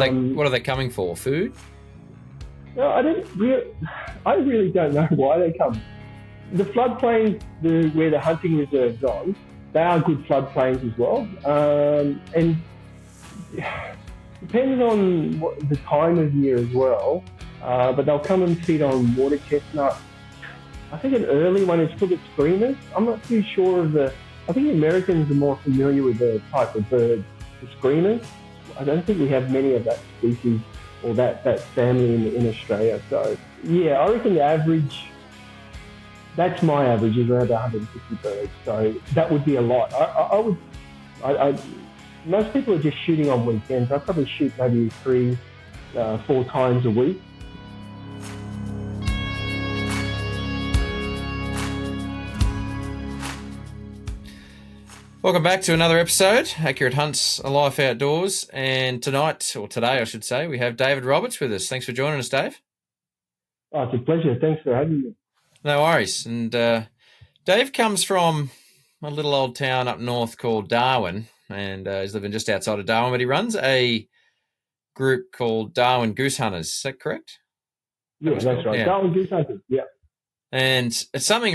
are they coming for? Food? No, I really don't know why they come. The floodplains, where the hunting reserve's on, they are good floodplains as well. And depending on the time of year as well, but they'll come and feed on water chestnut. I think an early one is for the screamers. I'm not too sure I think Americans are more familiar with the type of bird, the screamers. I don't think we have many of that species or that family in Australia. So yeah, I reckon the average, that's my average, is around 150 birds. So that would be a lot. Most people are just shooting on weekends. I probably shoot maybe 3-4 times a week. Welcome back to another episode, Accurate Hunts, A Life Outdoors. And tonight, or today I should say, we have David Roberts with us. Thanks for joining us, Dave. Oh, it's a pleasure. Thanks for having me. No worries. And Dave comes from a little old town up north called Darwin, and he's living just outside of Darwin, but he runs a group called Darwin Goose Hunters. Is that correct? Yeah, that's right. Yeah. Darwin Goose Hunters, yeah. And it's something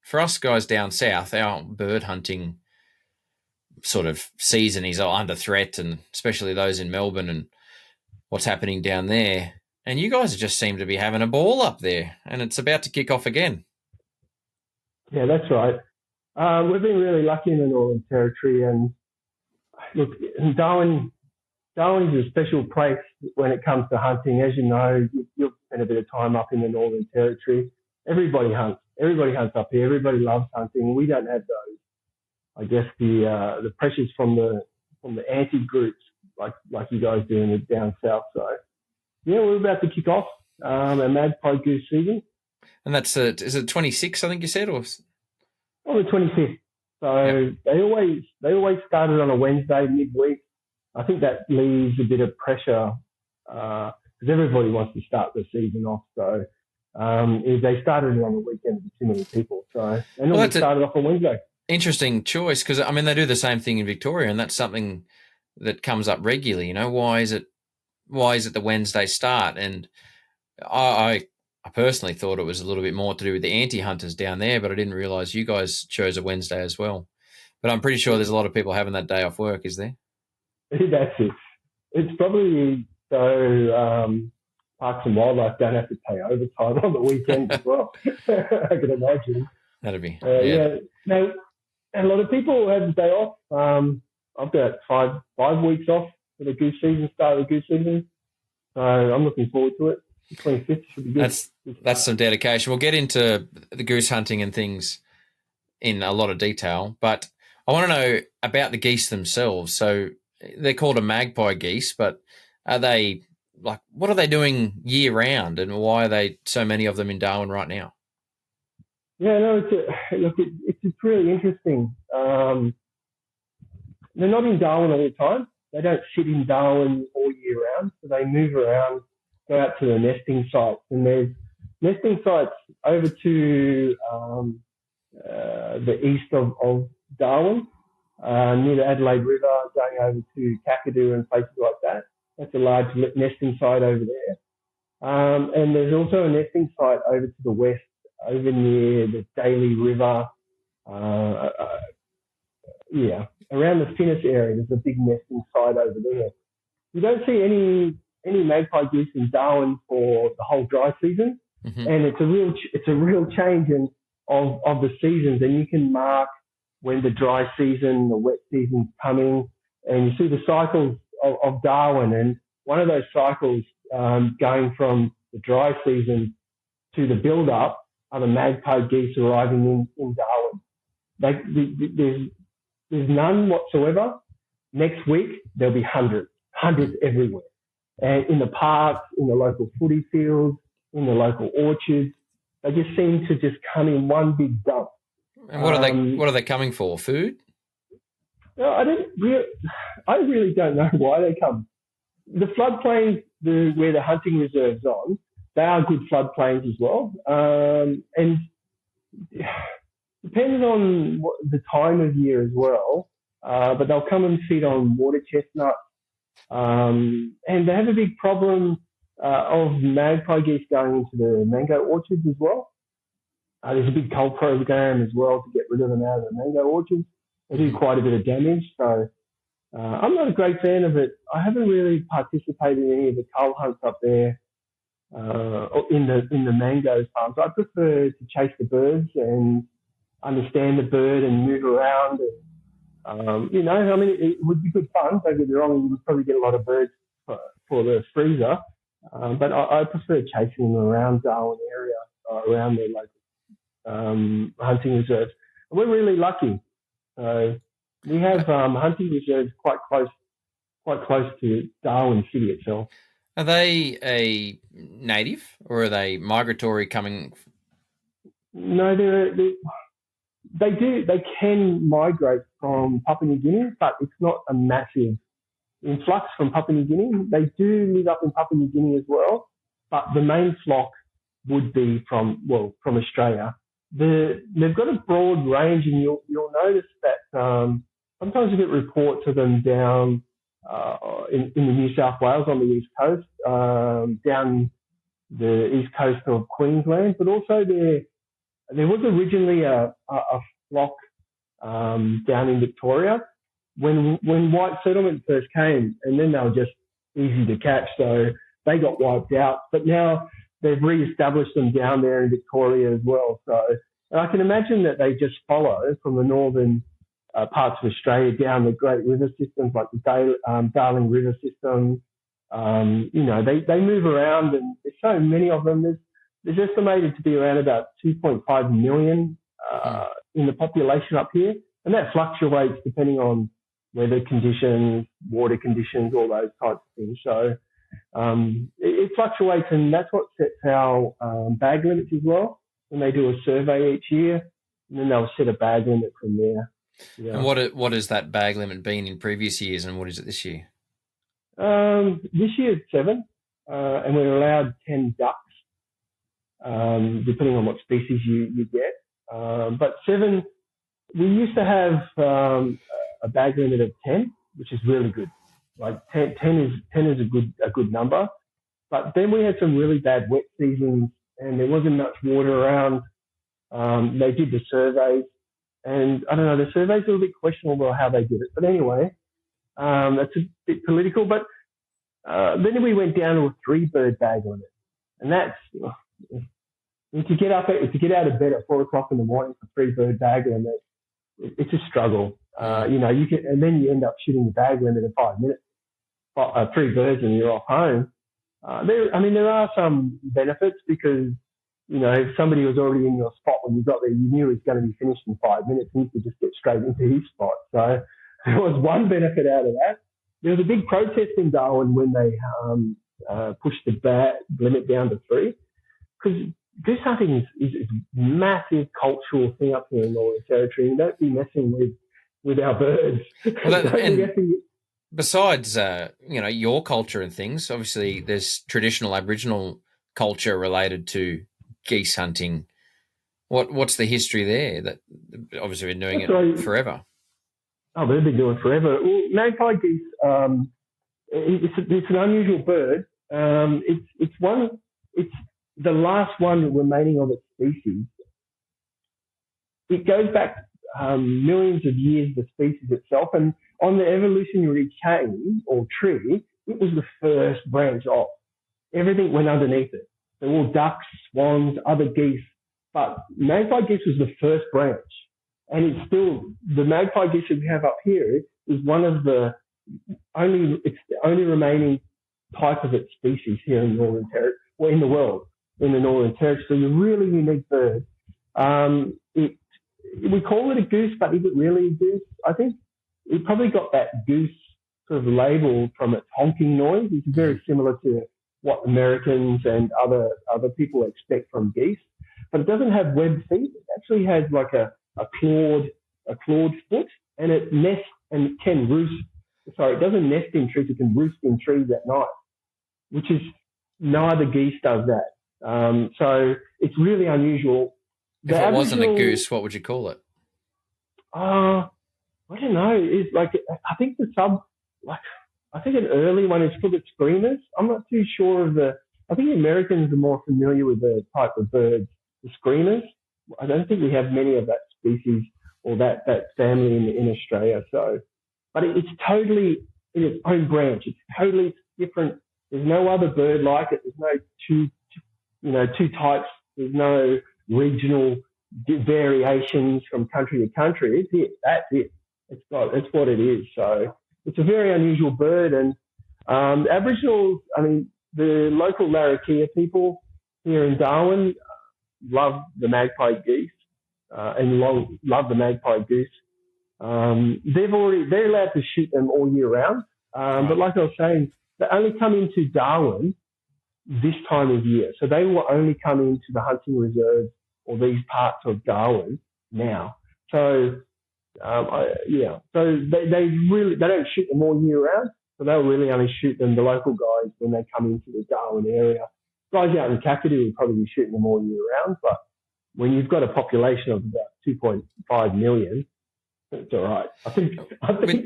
for us guys down south, our bird hunting sort of season is under threat, and especially those in Melbourne and what's happening down there. And you guys just seem to be having a ball up there, and it's about to kick off again. Yeah, that's right. We've been really lucky in the Northern Territory, and look, Darwin is a special place when it comes to hunting. As you know, you've spent a bit of time up in the Northern Territory. Everybody hunts. Everybody hunts up here. Everybody loves hunting. We don't have those. I guess the pressures from the anti groups like you guys do down south. So yeah, we're about to kick off a Magpie Goose season. And that's is it 26? I think you said, or the 25th. So yep. They always started on a Wednesday midweek. I think that leaves a bit of pressure because everybody wants to start the season off. So if they started it on the weekend, it'd be too many people. So they normally started off on Wednesday. Interesting choice, because they do the same thing in Victoria, and that's something that comes up regularly. You know, why is it the Wednesday start? And I personally thought it was a little bit more to do with the anti-hunters down there, but I didn't realise you guys chose a Wednesday as well. But I'm pretty sure there's a lot of people having that day off work, is there? That's it. It's probably so Parks and Wildlife don't have to pay overtime on the weekend as well. I can imagine. That'd be yeah. No, a lot of people have the day off. I've got 5 weeks off for the goose season, start of the goose season. So I'm looking forward to it. The 25th should be good. That's some dedication. We'll get into the goose hunting and things in a lot of detail, but I want to know about the geese themselves. So they're called a magpie geese, but are they what are they doing year round, and why are they so many of them in Darwin right now? Yeah, no, it's really interesting. They're not in Darwin all the time. They don't sit in Darwin all year round, so they move around, go out to the nesting sites, and there's nesting sites over to the east of Darwin, near the Adelaide River, going over to Kakadu and places like that. That's a large nesting site over there. And there's also a nesting site over to the west, over near the Daly River. Around the Finnis area, there's a big nesting site over there. You don't see any magpie goose in Darwin for the whole dry season, and it's a real change of the seasons, and you can mark when the dry season, the wet season's coming, and you see the cycles of Darwin, and one of those cycles going from the dry season to the build-up are the magpie geese arriving in Darwin. There's none whatsoever. Next week, there'll be hundreds everywhere. And in the parks, in the local footy fields, in the local orchards, they just seem to just come in one big dump. And what are they coming for? Food? No, I really don't know why they come. The floodplains, where the hunting reserve's on, they are good floodplains as well. And depending on the time of year as well, but they'll come and feed on water chestnut. And they have a big problem of magpie geese going into the mango orchards as well. There's a big cull program as well to get rid of them out of the mango orchards. They do quite a bit of damage, so I'm not a great fan of it. I haven't really participated in any of the cull hunts up there in the mango farms. I prefer to chase the birds and understand the bird and move around. And, it would be good fun. Don't get me wrong, you would probably get a lot of birds for the freezer. But I prefer chasing them around Darwin area, around the local hunting reserves. And we're really lucky. So we have hunting reserves quite close to Darwin City itself. Are they a native or are they migratory coming? No, they can migrate from Papua New Guinea, but it's not a massive influx from Papua New Guinea. They do live up in Papua New Guinea as well, but the main flock would be from Australia. They've got a broad range, and you'll notice that sometimes you get reports of them down in the New South Wales on the east coast, down the east coast of Queensland, but also there was originally a flock down in Victoria when white settlement first came, and then they were just easy to catch, so they got wiped out. But now they've re-established them down there in Victoria as well. So and I can imagine that they just follow from the northern parts of Australia down the great river systems like the Darling River system. They move around, and there's so many of them. There's estimated to be around about 2.5 million in the population up here, and that fluctuates depending on weather conditions, water conditions, all those types of things. So it fluctuates, and that's what sets our bag limits as well. When they do a survey each year, and then they'll set a bag limit from there. Yeah. And what has that bag limit been in previous years, and what is it this year? This year it's 7, and we're allowed 10 ducks, depending on what species you get. But 7, we used to have a bag limit of 10, which is really good. Like 10 is a good number. But then we had some really bad wet seasons, and there wasn't much water around. They did the surveys, and I don't know, the surveys are a bit questionable how they did it. But anyway, that's a bit political. But then we went down to a 3-bird bag limit, and that's to get out of bed at 4 o'clock in the morning for 3-bird bag limit, it's a struggle. You can, and then you end up shooting the bag limit in 5 minutes, 3 birds, and you're off home. There are some benefits because, if somebody was already in your spot when you got there, you knew he was going to be finished in 5 minutes, and you could just get straight into his spot. So there was one benefit out of that. There was a big protest in Darwin when they pushed the bag limit down to 3, because goose hunting is a massive cultural thing up here in Northern Territory. You don't be messing with our birds. Well, besides, your culture and things, obviously there's traditional Aboriginal culture related to geese hunting. What's the history there? That obviously been doing it forever. Oh, they've been doing it forever. Well, magpie geese, it's an unusual bird. It's the last one remaining of its species. It goes back millions of years, the species itself, and on the evolutionary chain or tree, it was the first branch off. Everything went underneath it. They were all ducks, swans, other geese, but magpie geese was the first branch. And it's still, the magpie geese that we have up here is one of the it's the only remaining type of its species here in Northern Territory, well, in the world, in the Northern Territory. So it's a really unique bird. We call it a goose, but is it really a goose? I think it probably got that goose sort of label from its honking noise. It's very similar to what Americans and other people expect from geese, but it doesn't have webbed feet. It actually has like a clawed foot, and it nests and can roost. Sorry, it doesn't nest in trees. It can roost in trees at night, which is no other geese does that. So it's really unusual. If it wasn't a goose, what would you call it? I don't know. It's like, I think the I think an early one is for the screamers. I'm not too sure of I think the Americans are more familiar with the type of birds, the screamers. I don't think we have many of that species or that family in Australia. So, but it's totally in its own branch. It's totally different. There's no other bird like it. There's no two types. There's no regional variations from country to country. It's it. That's it. It's what it is. So it's a very unusual bird. And Aboriginals, I mean, the local Larrakia people here in Darwin love the Magpie Geese and love the Magpie Goose. They're allowed to shoot them all year round. But like I was saying, they only come into Darwin this time of year. So they will only come into the hunting reserves or these parts of Darwin now. So, so they don't shoot them all year round. So they'll really only shoot them, the local guys, when they come into the Darwin area. Guys out in Kakadu will probably be shooting them all year round. But when you've got a population of about 2.5 million, it's all right. I think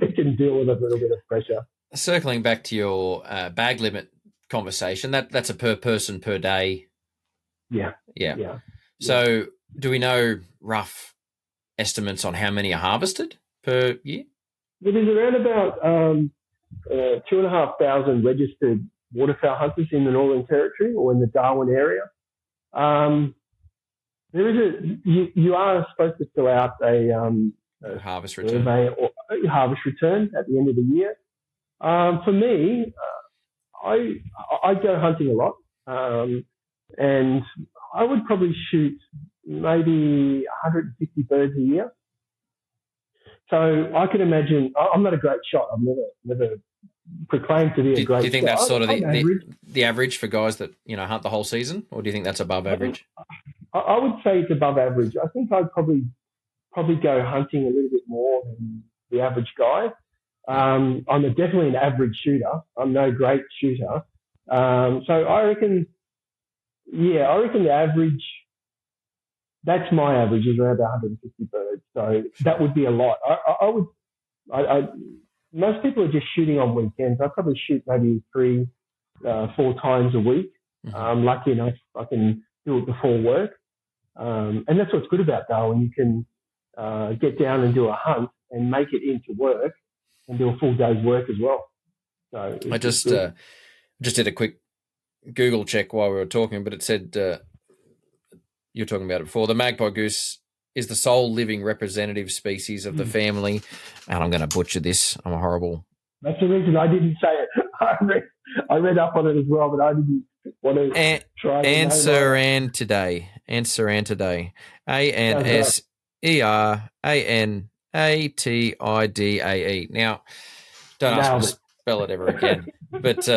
they can deal with a little bit of pressure. Circling back to your bag limit conversation, that's a per person per day. Yeah. So do we know rough estimates on how many are harvested per year? Well, there's around about 2,500 registered waterfowl hunters in the Northern Territory or in the Darwin area. There is you are supposed to fill out a harvest return or harvest return at the end of the year. For me, I go hunting a lot, and I would probably shoot maybe 150 birds a year. So I can imagine. I'm not a great shot. I've never proclaimed to be a great shot. Do you think that's sort of the average for guys that hunt the whole season, or do you think that's above average? I would say it's above average. I think I'd probably go hunting a little bit more than the average guy. I'm definitely an average shooter. I'm no great shooter. So I reckon the average, that's my average, is around 150 birds. So that would be a lot. Most people are just shooting on weekends. I probably shoot maybe 3-4 times a week. Mm-hmm. Lucky enough, I can do it before work. And that's what's good about Darwin. You can get down and do a hunt and make it into work and do a full day's work as well. So I just did a quick Google check while we were talking, but it said you were talking about it before. The magpie goose is the sole living representative species of the family. And I'm going to butcher this. I'm a horrible. That's the reason I didn't say it. I read up on it as well, but I didn't want to try. Anserantidae. ANSERANTIDAE. Now, don't ask me to spell it ever again. But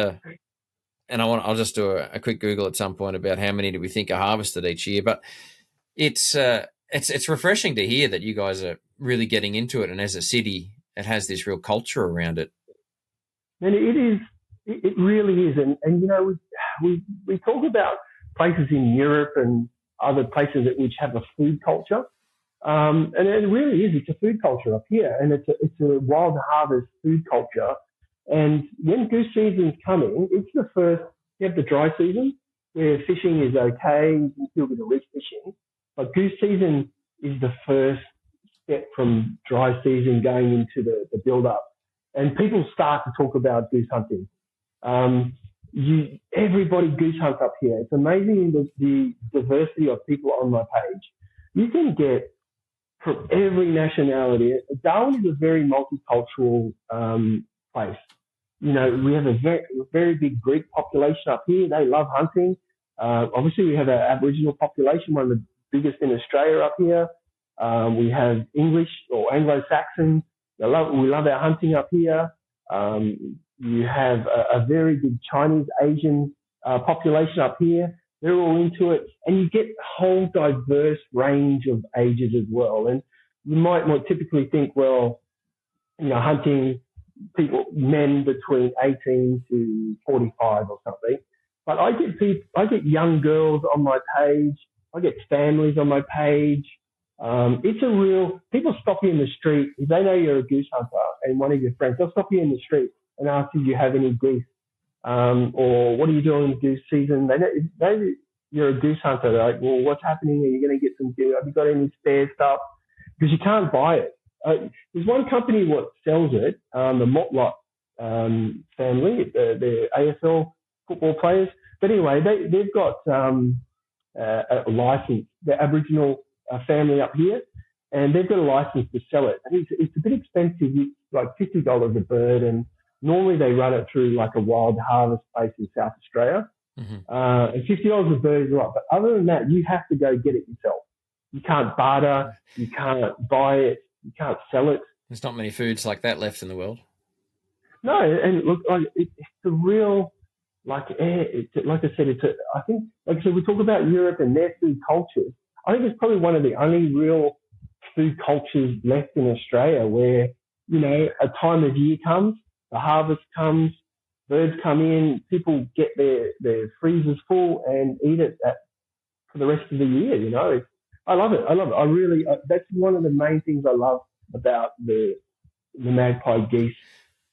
and I'll just do a quick Google at some point about how many do we think are harvested each year. But it's refreshing to hear that you guys are really getting into it, and as a city, it has this real culture around it. And it is. It really is. And we talk about places in Europe and other places which have a food culture. And it really is. It's a food culture up here, and it's a wild harvest food culture. And when goose season's coming, it's the first. You have the dry season where fishing is okay, you can still get a reef fishing, but goose season is the first step from dry season going into the build up, and people start to talk about goose hunting. Everybody goose hunts up here. It's amazing the diversity of people on my page. You can get from every nationality. Darwin is a very multicultural place. We have a very big Greek population up here. They love hunting. Obviously, we have an Aboriginal population, one of the biggest in Australia up here. We have English or Anglo-Saxon. We love our hunting up here. You have a very big Chinese, Asian population up here. They're all into it. And you get a whole diverse range of ages as well. And you might more typically think, hunting people, men between 18 to 45 or something. But I get young girls on my page. I get families on my page. People stop you in the street. If they know you're a goose hunter and one of your friends, they'll stop you in the street and ask if you have any geese, or what are you doing in goose season. You're a goose hunter. They're like, well, what's happening? Are you going to get some goose? Have you got any spare stuff? Because you can't buy it. There's one company what sells it, the Motlot family, the AFL football players. But anyway, they've got a license. The Aboriginal family up here, and they've got a license to sell it. And it's a bit expensive. It's like $50 a bird, and normally they run it through like a wild harvest place in South Australia. Mm-hmm. And $50 a bird is right. But other than that, you have to go get it yourself. You can't barter. You can't buy it. You can't sell it. There's not many foods like that left in the world. No, and look, it's a real, like I said, I think, like I said, we talk about Europe and their food cultures. I think it's probably one of the only real food cultures left in Australia where, you know, a time of year comes, the harvest comes, birds come in, people get their freezers full and eat it for the rest of the year, you know. I love it. I really, that's one of the main things I love about the Magpie Geese.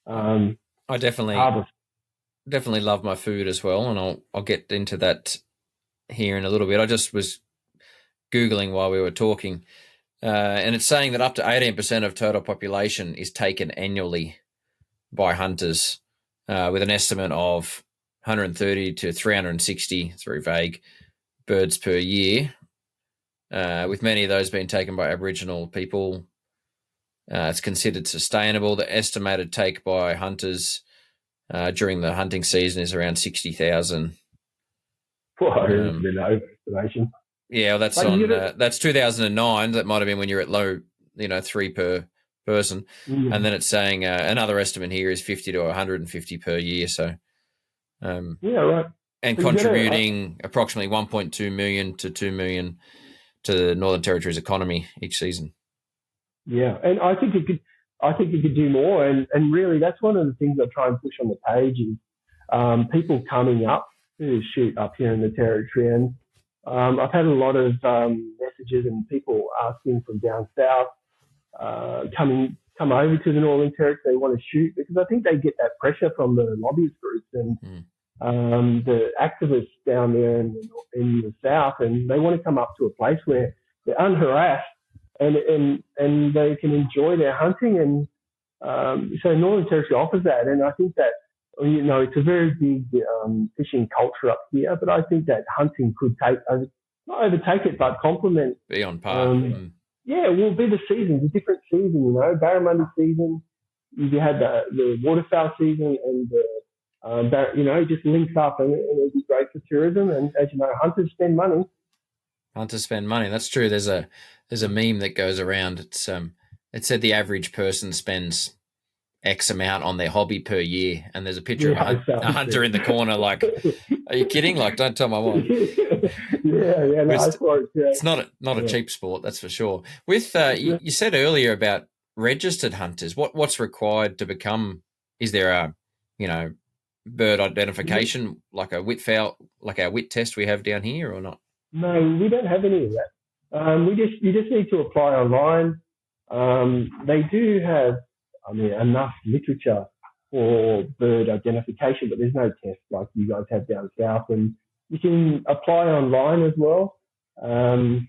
I definitely love my food as well, and I'll get into that here in a little bit. I just was Googling while we were talking, and it's saying that up to 18% of total population is taken annually by hunters, with an estimate of 130 to 360, it's very vague, birds per year, with many of those being taken by Aboriginal people. It's considered sustainable. The estimated take by hunters during the hunting season is around 60,000. Overestimation. Yeah, well, that's 2009. That might have been when you're at low, 3 per person. Mm-hmm. And then it's saying another estimate here is 50 to 150 per year. So, yeah, right. And contributing approximately 1.2 million to 2 million to the Northern Territory's economy each season. Yeah, and I think it could do more, and really that's one of the things I try and push on the page is people coming up to shoot up here in the Territory, and I've had a lot of messages and people asking from down south come over to the Northern Territory. They want to shoot because I think they get that pressure from the lobbyist groups and the activists down there in the south, and they want to come up to a place where they're unharassed. And they can enjoy their hunting, and so Northern Territory offers that. And I think that it's a very big fishing culture up here, but I think that hunting could not overtake it, but complement. Be on par. Yeah, it will be the seasons, a different season. Barramundi season. You had the waterfowl season, and it just links up, and it'll be great for tourism. And as you know, hunters spend money. Hunters spend money. That's true. There's a meme that goes around. It said the average person spends X amount on their hobby per year, and there's a picture of a hunter in the corner. Like, are you kidding? Like, don't tell my wife. It's not a cheap sport, that's for sure. With you said earlier about registered hunters. What's required to become? Is there a bird identification like a whitfowl, like our whit test we have down here, or not? No, we don't have any of that. You just need to apply online. They do have, enough literature for bird identification, but there's no test like you guys have down south. And you can apply online as well, and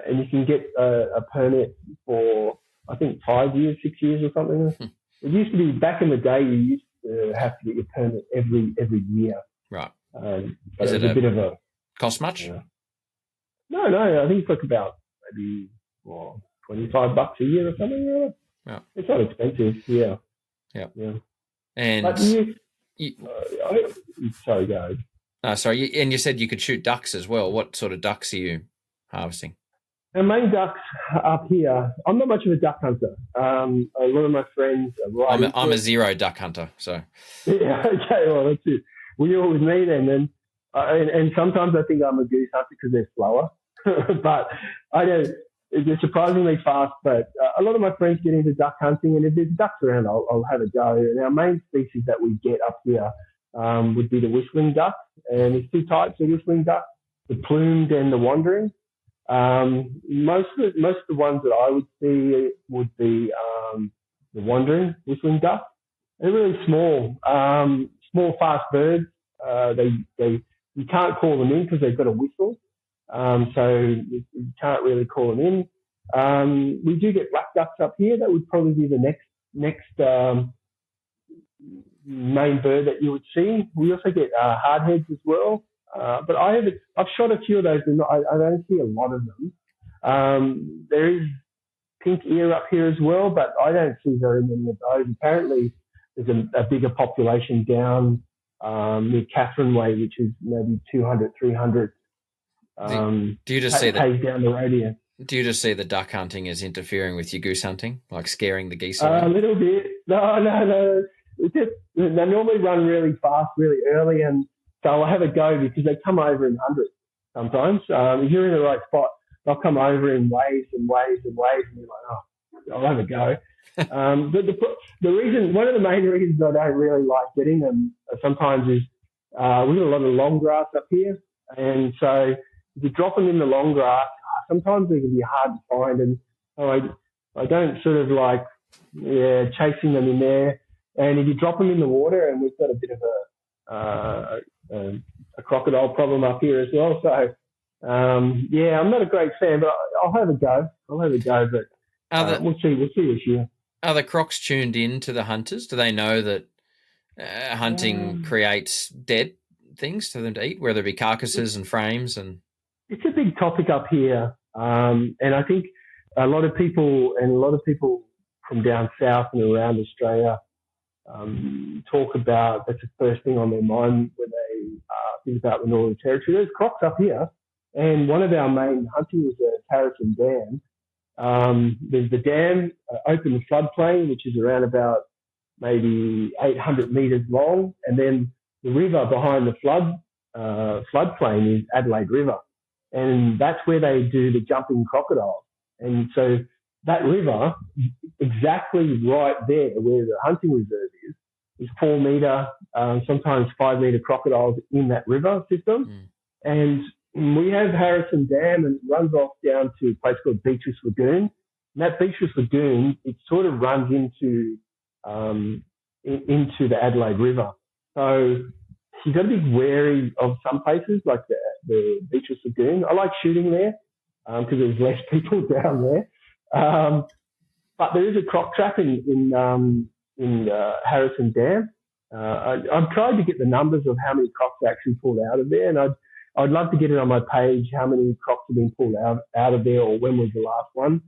you can get a permit for I think 5 years, 6 years, or something. It used to be back in the day. You used to have to get your permit every year. Right. Is it a bit of a cost much? No, I think it's like about maybe $25 a year or something. Yeah. It's not expensive. Yeah. And but sorry, go ahead. Sorry. And you said you could shoot ducks as well. What sort of ducks are you harvesting? Our main ducks up here. I'm not much of a duck hunter. A lot of my friends are right. I'm a zero duck hunter. So. Yeah. Okay. Well, that's it. Well, you're with me then. And sometimes I think I'm a goose hunter because they're slower, but they're surprisingly fast. But a lot of my friends get into duck hunting, and if there's ducks around, I'll have a go. And our main species that we get up here would be the whistling duck, and there's two types of whistling duck: the plumed and the wandering. Most of the ones that I would see would be the wandering whistling duck. They're really small, small, fast birds. You can't call them in because they've got a whistle, so you can't really call them in. We do get black ducks up here. That would probably be the next main bird that you would see. We also get hardheads as well, but I've shot a few of those, and I don't see a lot of them. There is pink ear up here as well, but I don't see very many of those. Apparently, there's a bigger population down near Catherine Way, which is maybe 200, 300 do you just see down the road here. Do you just see the duck hunting as interfering with your goose hunting, like scaring the geese away? A little bit. No. They normally run really fast, really early, and so I'll have a go because they come over in hundreds sometimes. If you're in the right spot, they'll come over in waves and waves and waves, and you're like, oh, I'll have a go. The reason, one of the main reasons I don't really like getting them sometimes is we've got a lot of long grass up here, and so if you drop them in the long grass, sometimes they can be hard to find, and so I don't sort of like chasing them in there. And if you drop them in the water, and we've got a bit of a crocodile problem up here as well, so I'm not a great fan, but I'll have a go. But we'll see this year. Are the crocs tuned in to the hunters? Do they know that hunting creates dead things for them to eat, whether it be carcasses and frames? And it's a big topic up here, and I think a lot of people from down south and around Australia talk about, that's the first thing on their mind when they think about the Northern Territory. There's crocs up here, and one of our main hunting reserves, Harrison Dam. There's the dam, open floodplain, which is around about maybe 800 metres long, and then the river behind the floodplain is Adelaide River, and that's where they do the jumping crocodiles. And so that river, exactly right there where the hunting reserve is 4 metre, sometimes 5 metre crocodiles in that river system. And we have Harrison Dam, and it runs off down to a place called Beatrice Lagoon. And that Beatrice Lagoon, it sort of runs into the Adelaide River. So you've got to be wary of some places like the Beatrice Lagoon. I like shooting there because there's less people down there. But there is a croc trap in Harrison Dam. I've tried to get the numbers of how many crocs actually pulled out of there, and I'd love to get it on my page how many crocs have been pulled out of there, or when was the last one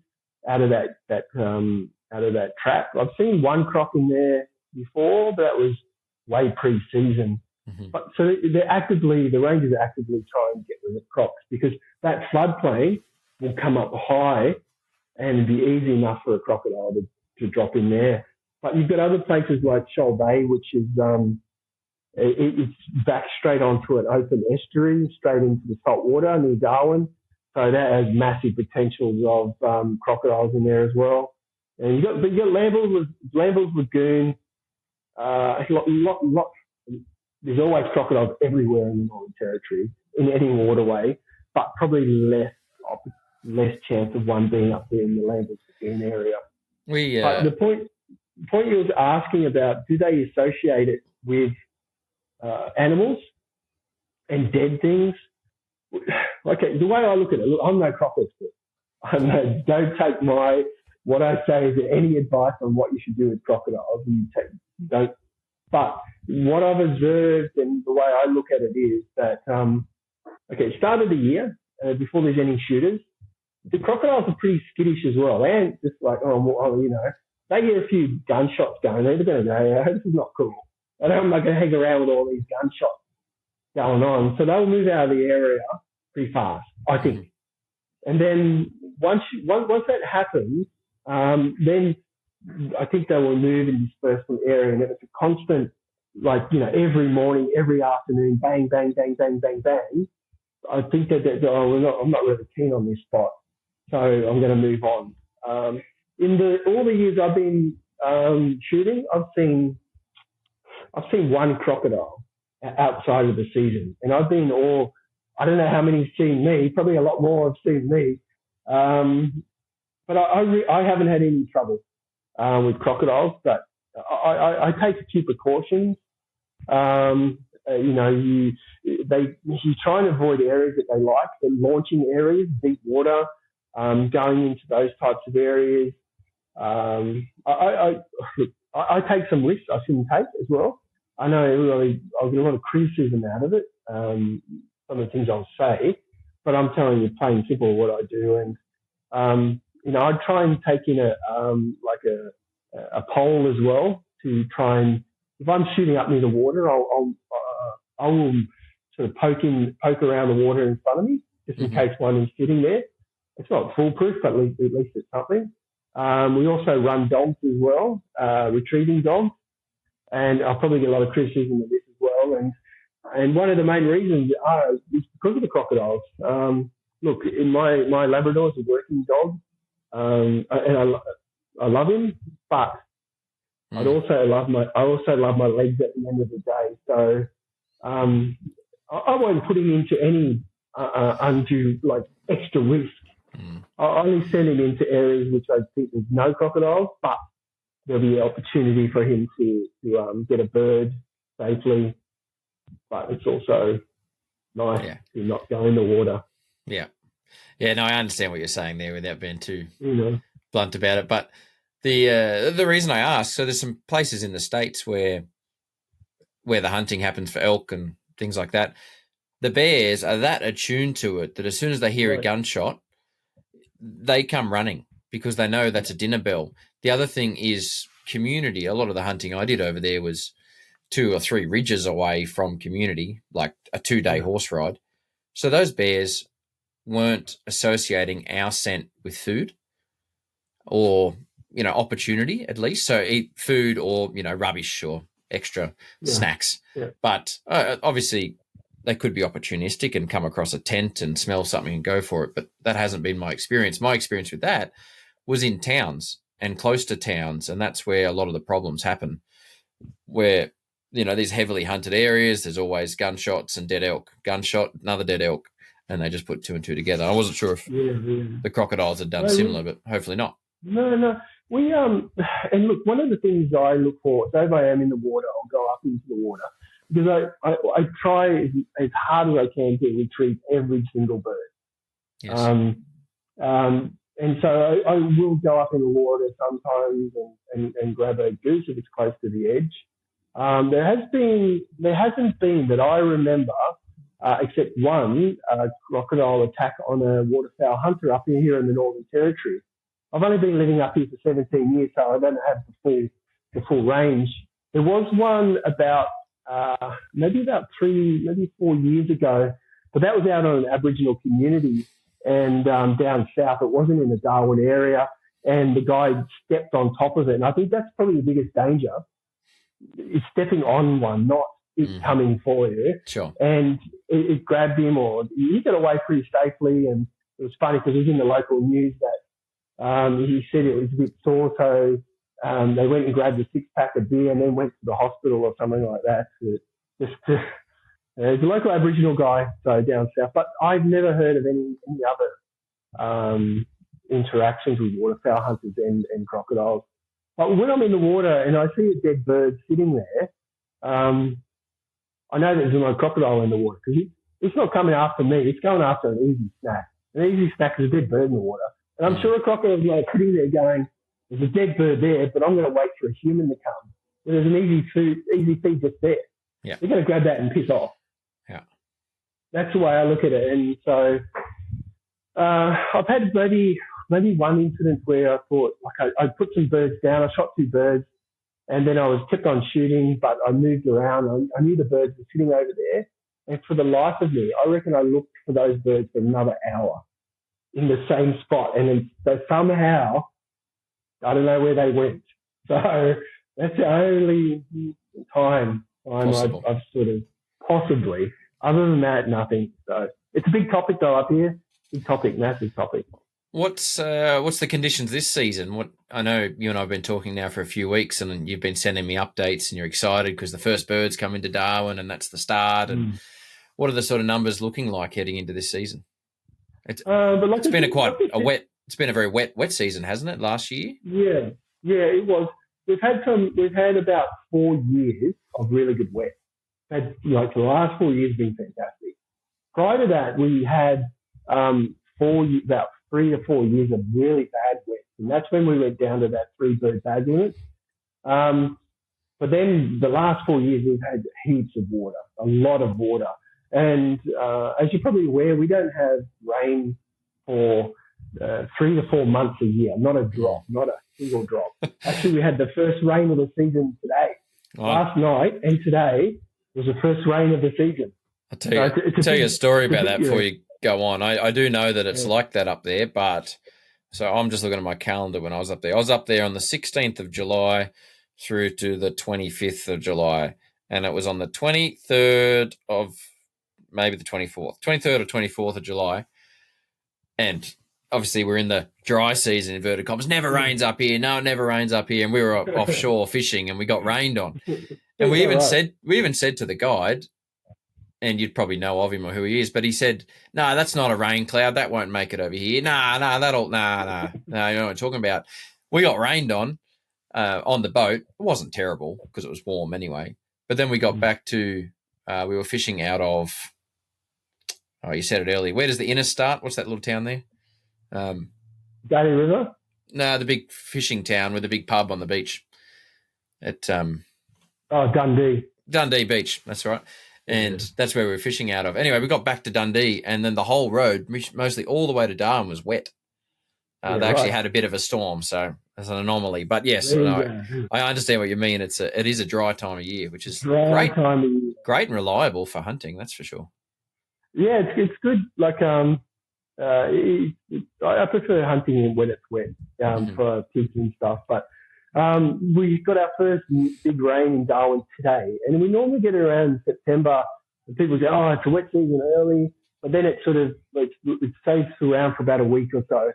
out of that trap. I've seen one croc in there before, but that was way pre-season. But so the rangers are actively trying to get rid of crocs because that floodplain will come up high and it'd be easy enough for a crocodile to drop in there. But you've got other places like Shoal Bay, which is it's back straight onto an open estuary, straight into the salt water near Darwin. So that has massive potentials of crocodiles in there as well. And you got Lamble's Lagoon. There's always crocodiles everywhere in the Northern Territory in any waterway, but probably less chance of one being up there in the Lamble's Lagoon area. But the point you was asking about, do they associate it with animals and dead things? Okay, the way I look at it, I'm no croc expert. Don't take what I say as any advice on what you should do with crocodiles. Don't. But what I've observed and the way I look at it is that, start of the year, before there's any shooters, the crocodiles are pretty skittish as well. They ain't just like, they hear a few gunshots going, they're going to go, this is not cool. I'm not going to hang around with all these gunshots going on. So they'll move out of the area pretty fast, I think. And then once that happens, then I think they will move and disperse from the area. And if it's a constant, every morning, every afternoon, bang, bang, bang, bang, bang, bang, I think that I'm not really keen on this spot. So I'm going to move on. In all the years I've been shooting, I've seen one crocodile outside of the season, and I've been I don't know how many have seen me. Probably a lot more have seen me, but I haven't had any trouble with crocodiles. But I take a few precautions. You try and avoid areas that they like, the launching areas, deep water, going into those types of areas. I take some risks I shouldn't take as well. I know I'll get a lot of criticism out of it, some of the things I'll say, but I'm telling you plain simple what I do. And, I'd try and take in a pole as well to try and, if I'm shooting up near the water, I will sort of poke around the water in front of me, just in case one is sitting there. It's not foolproof, but at least it's something. We also run dogs as well, retrieving dogs, and I'll probably get a lot of criticism of this as well. And one of the main reasons is because of the crocodiles. Look, in my Labrador is a working dog, and I love him, but I also love my legs at the end of the day. So I won't put him into any undue extra risk. I only send him into areas which I think there's no crocodiles, but there'll be an opportunity for him to get a bird safely. But it's also nice to not go in the water. Yeah. Yeah, no, I understand what you're saying there without being too blunt about it. But the reason I ask, so there's some places in the States where the hunting happens for elk and things like that. The bears are that attuned to it that as soon as they hear a gunshot, they come running because they know that's a dinner bell. The other thing is community. A lot of the hunting I did over there was 2 or 3 ridges away from community, like a 2-day horse ride. So those bears weren't associating our scent with food or, opportunity at least. So eat food or, rubbish or extra snacks. Yeah. But obviously they could be opportunistic and come across a tent and smell something and go for it. But that hasn't been my experience. My experience with that was in towns and close to towns. And that's where a lot of the problems happen, where, these heavily hunted areas, there's always gunshots and dead elk, gunshot, another dead elk. And they just put 2 and 2 together. I wasn't sure if the crocodiles had done similar, but hopefully not. No. We and look, one of the things I look for, so if I am in the water, I'll go up into the water because I try as hard as I can to retrieve every single bird. Yes. And so I will go up in the water sometimes and grab a goose if it's close to the edge. There hasn't been that I remember. Except one crocodile attack on a waterfowl hunter up here in the Northern Territory. I've only been living up here for 17 years, so I don't have the full range. There was one about maybe 4 years ago, but that was out on an Aboriginal community and down south. It wasn't in the Darwin area, and the guy stepped on top of it. And I think that's probably the biggest danger, is stepping on one, not it coming for you. Sure. And it grabbed him, or he got away pretty safely. And it was funny because it was in the local news that he said it was a bit sore, so they went and grabbed a 6-pack of beer and then went to the hospital or something like that. He's a local Aboriginal guy, so down south. But I've never heard of any other interactions with waterfowl hunters and crocodiles. But when I'm in the water and I see a dead bird sitting there, I know there's no crocodile in the water because it's not coming after me. It's going after an easy snack. An easy snack is a dead bird in the water. And I'm sure a crocodile's sitting there going, there's a dead bird there, but I'm going to wait for a human to come. There's an easy feed just there. Yeah. You're going to grab that and piss off. Yeah. That's the way I look at it. And so I've had maybe one incident where I thought, I put some birds down. I shot 2 birds. And then I kept on shooting, but I moved around. I knew the birds were sitting over there. And for the life of me, I reckon I looked for those birds for another hour in the same spot. And then so somehow, I don't know where they went. So that's the only time I've sort of possibly, other than that, nothing. So it's a big topic though up here. Big topic, massive topic. What's the conditions this season? I know you and I have been talking now for a few weeks, and you've been sending me updates, and you're excited because the first birds come into Darwin, and that's the start. And what are the sort of numbers looking like heading into this season? It's been a very wet season, hasn't it? Last year. Yeah, it was. we've had about 4 years of really good wet. Had, like, the last 4 years been fantastic. Prior to that, we had about 3 to 4 years of really bad wet, and that's when we went down to that 3 bird bag limit. But then the last 4 years, we've had heaps of water, a lot of water. And as you're probably aware, we don't have rain for 3 to 4 months a year, not a drop, not a single drop. Actually, we had the first rain of the season today. Last night and today was the first rain of the season. I'll tell you a story about that before you go on. I do know that it's like that up there, but so I'm just looking at my calendar when I was up there. I was up there on the 16th of July through to the 25th of July, and it was on the 23rd of maybe the 24th, 23rd or 24th of July, and obviously we're in the dry season, inverted commas. Never rains up here. No, it never rains up here, and we were offshore fishing, and we got rained on, and we even said to the guide, and you'd probably know of him or who he is, but he said, "No, that's not a rain cloud. That won't make it over here. No, you know what I'm talking about." We got rained on the boat. It wasn't terrible because it was warm anyway. But then we got back to, we were fishing out of, you said it earlier. Where does the inner start? What's that little town there? Daly River? No, the big fishing town with the big pub on the beach. At Dundee. Dundee Beach, that's right. And that's where we were fishing out of. Anyway, we got back to Dundee, and then the whole road, mostly all the way to Darwin, was wet. They actually had a bit of a storm, so that's an anomaly. But yes, I understand what you mean. It is a dry time of year, which is great and reliable for hunting. That's for sure. Yeah, it's good. Like I prefer hunting when it's wet for kids and stuff. But we got our first big rain in Darwin today, and we normally get it around September. And people go, "Oh, it's a wet season early," but then it sort of it stays around for about a week or so.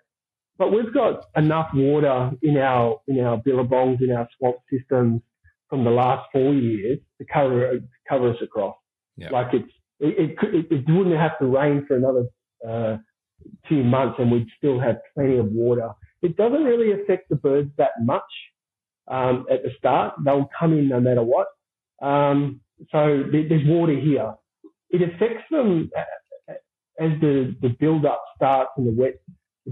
But we've got enough water in our billabongs, in our swamp systems from the last 4 years to cover us across. Yeah. Like it wouldn't have to rain for another 2 months, and we'd still have plenty of water. It doesn't really affect the birds that much at the start. They'll come in no matter what. So there's water here. It affects them as the build-up starts and the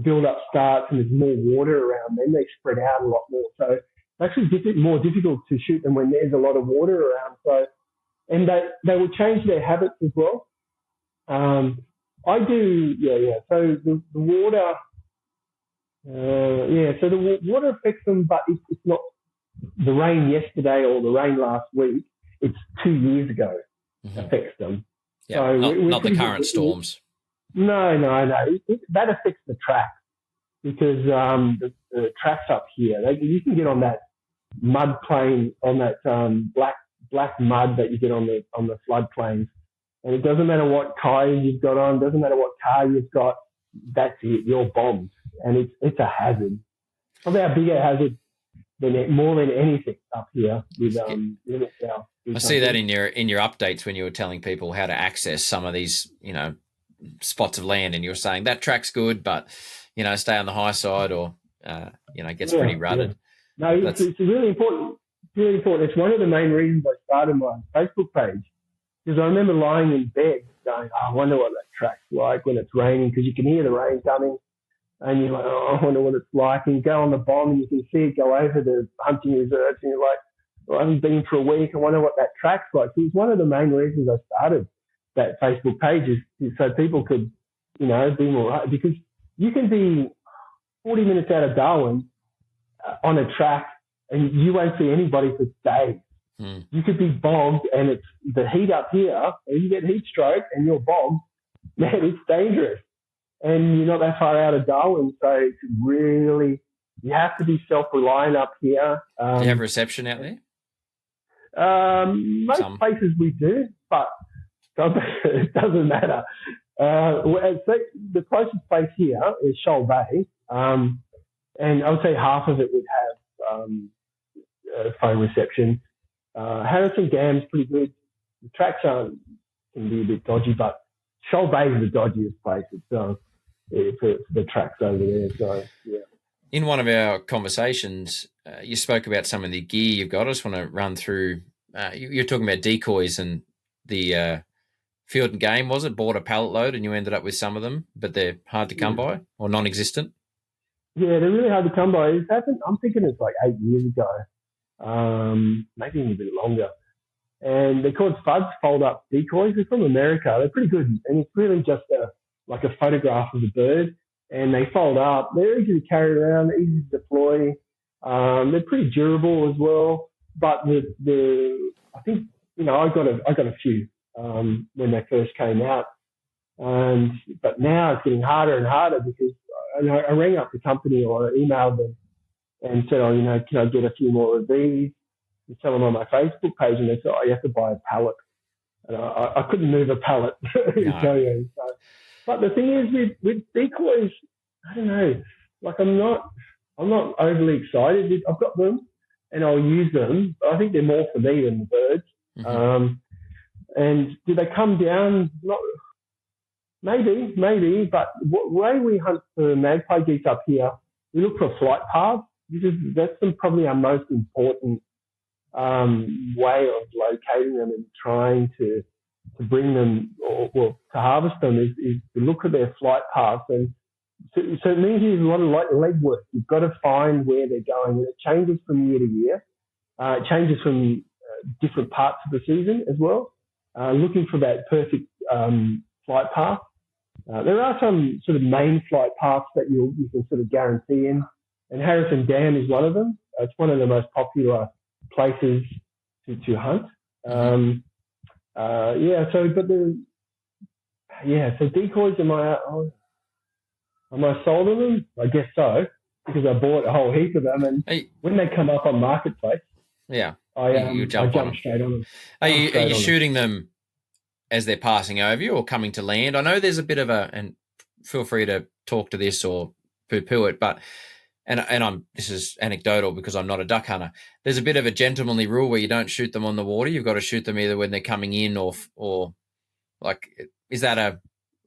build-up starts and there's more water around. Then they spread out a lot more. So it's actually more difficult to shoot them when there's a lot of water around. So, and they will change their habits as well. I do, yeah. So the water, so the water affects them, but it's not the rain yesterday or the rain last week. It's 2 years ago affects them. Yeah, so not the current storms. No. That affects the track because the tracks up here, you can get on that mud plain, on that black mud that you get on the flood plains. And it doesn't matter what tire you've got on, doesn't matter what car you've got, that's it, you're bombed. And it's a hazard. Probably a bigger hazard more than anything up here with south. I see that in your updates when you were telling people how to access some of these, spots of land, and you were saying that track's good, but stay on the high side, or it gets pretty rutted. Yeah. No, it's really important. Really important. It's one of the main reasons I started my Facebook page, because I remember lying in bed going, I wonder what that track's like when it's raining, because you can hear the rain coming, and you're like, I wonder what it's like. And you go on the bomb and you can see it go over the hunting reserves, and you're like, I haven't been for a week. I wonder what that track's like. So it's one of the main reasons I started that Facebook page, is so people could, be more right. Because you can be 40 minutes out of Darwin on a track and you won't see anybody for days. You could be bogged, and it's the heat up here, and you get heat stroke and you're bogged. Man, it's dangerous. And you're not that far out of Darwin, so it's really, you have to be self-reliant up here. Do you have reception out there? Most places we do, but it doesn't matter. The closest place here is Shoal Bay, and I would say half of it would have phone reception. Harrison Gam's pretty good. The tracks can be a bit dodgy, but Shoal Bay is the dodgiest place. It's for the tracks over there. So yeah. In one of our conversations, you spoke about some of the gear you've got. I just want to run through. You're talking about decoys and the Field and Game, was it? Bought a pallet load and you ended up with some of them, but they're hard to come by or non-existent? Yeah, they're really hard to come by. It happened, I'm thinking it's like 8 years ago, maybe even a bit longer. And they're called FUDs, fold-up decoys. They're from America. They're pretty good. And it's really just like a photograph of the bird. And they fold up. They're easy to carry around, easy to deploy. They're pretty durable as well. But I think, I got a few when they first came out. But now it's getting harder and harder because I rang up the company or I emailed them and said, can I get a few more of these? And tell them on my Facebook page, and they said, you have to buy a pallet. And I couldn't move a pallet. No. But the thing is with decoys, I don't know. Like I'm not overly excited. I've got them and I'll use them. But I think they're more for me than the birds. Mm-hmm. And do they come down? Not maybe. But the way we hunt for magpie geese up here, we look for flight paths because that's probably our most important way of locating them and trying to bring them or to harvest them is to look at their flight paths. And so it means there's a lot of legwork. You've got to find where they're going, and it changes from year to year. It changes from different parts of the season as well. Looking for that perfect flight path. There are some sort of main flight paths that you can sort of guarantee in, and Harrison Dam is one of them. It's one of the most popular places to hunt. So decoys, am I sold on them? I guess so, because I bought a whole heap of them, and when they come up on Marketplace, I jump straight on them. Are you shooting them as they're passing over you or coming to land? I know there's a bit of and feel free to talk to this or poo-poo it, but this is anecdotal because I'm not a duck hunter. There's a bit of a gentlemanly rule where you don't shoot them on the water. You've got to shoot them either when they're coming in or like, is that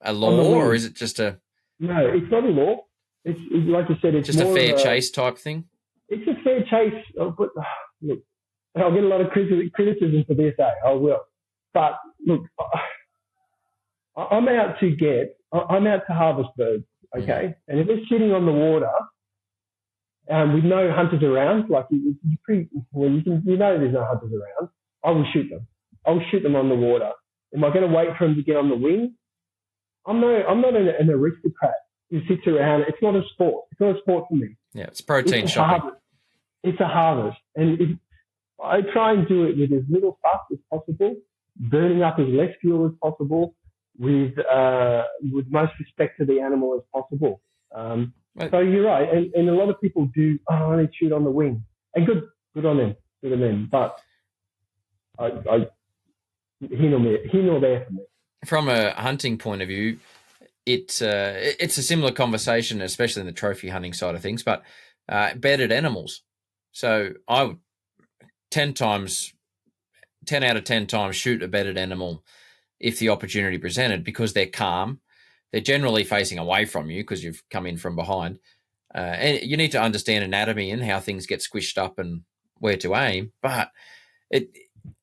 a law or is it just a... No, it's not a law. It's like you said, it's just a fair chase type thing. It's a fair chase, but look, I'll get a lot of criticism for this. I will, but look, I'm out to harvest birds, okay? And if they're sitting on the water, with no hunters around, like there's no hunters around, I will shoot them. I'll shoot them on the water. Am I going to wait for them to get on the wing? I'm not an aristocrat who sits around. It's not a sport. It's not a sport for me. Yeah, it's protein shopping. It's a harvest. And I try and do it with as little fuss as possible, burning up as less fuel as possible, with most respect to the animal as possible. So you're right. And a lot of people do, I need to shoot on the wing. And good on them. Good on them. But here nor there for me. From a hunting point of view, it's a similar conversation, especially in the trophy hunting side of things, but bedded animals. So I would 10 out of 10 times shoot a bedded animal if the opportunity presented, because they're calm. They're generally facing away from you because you've come in from behind. And you need to understand anatomy and how things get squished up and where to aim. But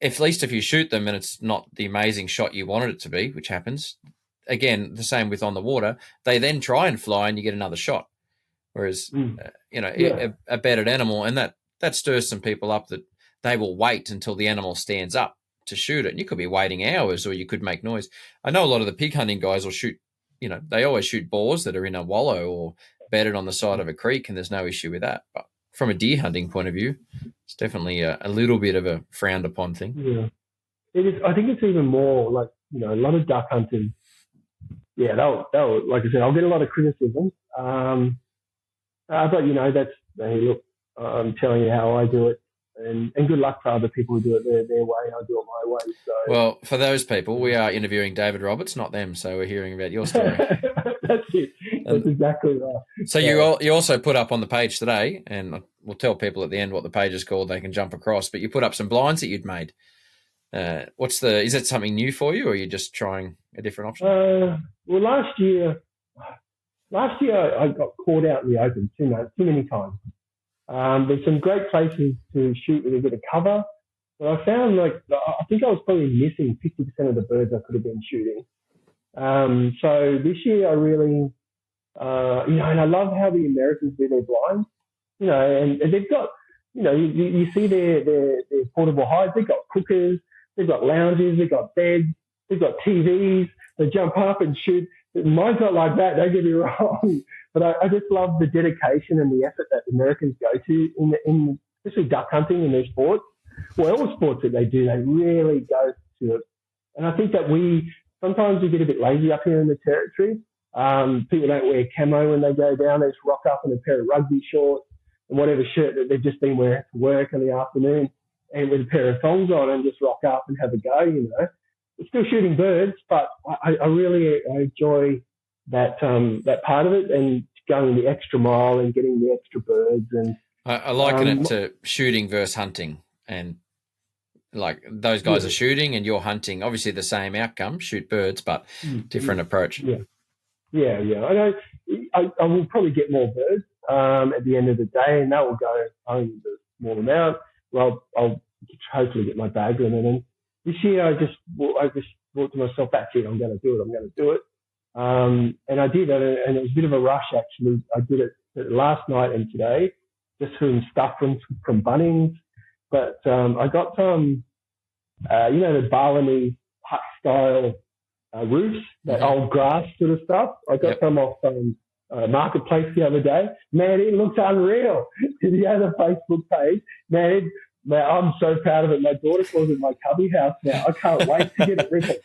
at least if you shoot them and it's not the amazing shot you wanted it to be, which happens, again, the same with on the water, they then try and fly and you get another shot. Whereas, a bedded animal, and that stirs some people up that they will wait until the animal stands up to shoot it. And you could be waiting hours or you could make noise. I know a lot of the pig hunting guys will shoot, they always shoot boars that are in a wallow or bedded on the side of a creek, and there's no issue with that. But from a deer hunting point of view, it's definitely a little bit of a frowned upon thing. Yeah, it is. I think it's even more like, a lot of duck hunters, they'll like I said, I'll get a lot of criticism. But hey, look, I'm telling you how I do it. And good luck for other people who do it their way. I do it my way. So, well, for those people, we are interviewing David Roberts, not them. So we're hearing about your story. That's it. That's exactly right. So you also put up on the page today, and we'll tell people at the end what the page is called. They can jump across. But you put up some blinds that you'd made. Is that something new for you, or are you just trying a different option? Well, last year I got caught out in the open too many times. There's some great places to shoot with a bit of cover, but I found I think I was probably missing 50% of the birds I could have been shooting. So this year I really, and I love how the Americans do their blinds, and they've got, you see their portable hides. They've got cookers, they've got lounges, they've got beds, they've got TVs. They jump up and shoot. Mine's not like that, don't get me wrong. But I just love the dedication and the effort that the Americans go to in especially duck hunting in their sports. Well, all sports that they do, they really go to it. And I think that sometimes we get a bit lazy up here in the territory. People don't wear camo when they go down. They just rock up in a pair of rugby shorts and whatever shirt that they've just been wearing to work in the afternoon, and with a pair of thongs on, and just rock up and have a go, It's still shooting birds, but I really enjoy that part of it, and going the extra mile and getting the extra birds. And I liken it to shooting versus hunting, and like those guys are shooting and you're hunting. Obviously, the same outcome: shoot birds, but different approach. Yeah. I know. I will probably get more birds at the end of the day, and that will go home the small amount. Well, I'll hopefully get my bag limit. And this year, I just thought to myself, that's it. I'm going to do it. And I did, and it was a bit of a rush actually. I did it last night and today, just some stuff from Bunnings. But I got some, the Balinese hut style roofs, that old grass sort of stuff. I got some off Marketplace the other day. Man, it looks unreal. The other Facebook page, man, I'm so proud of it. My daughter calls it my cubby house now. I can't wait to get it written.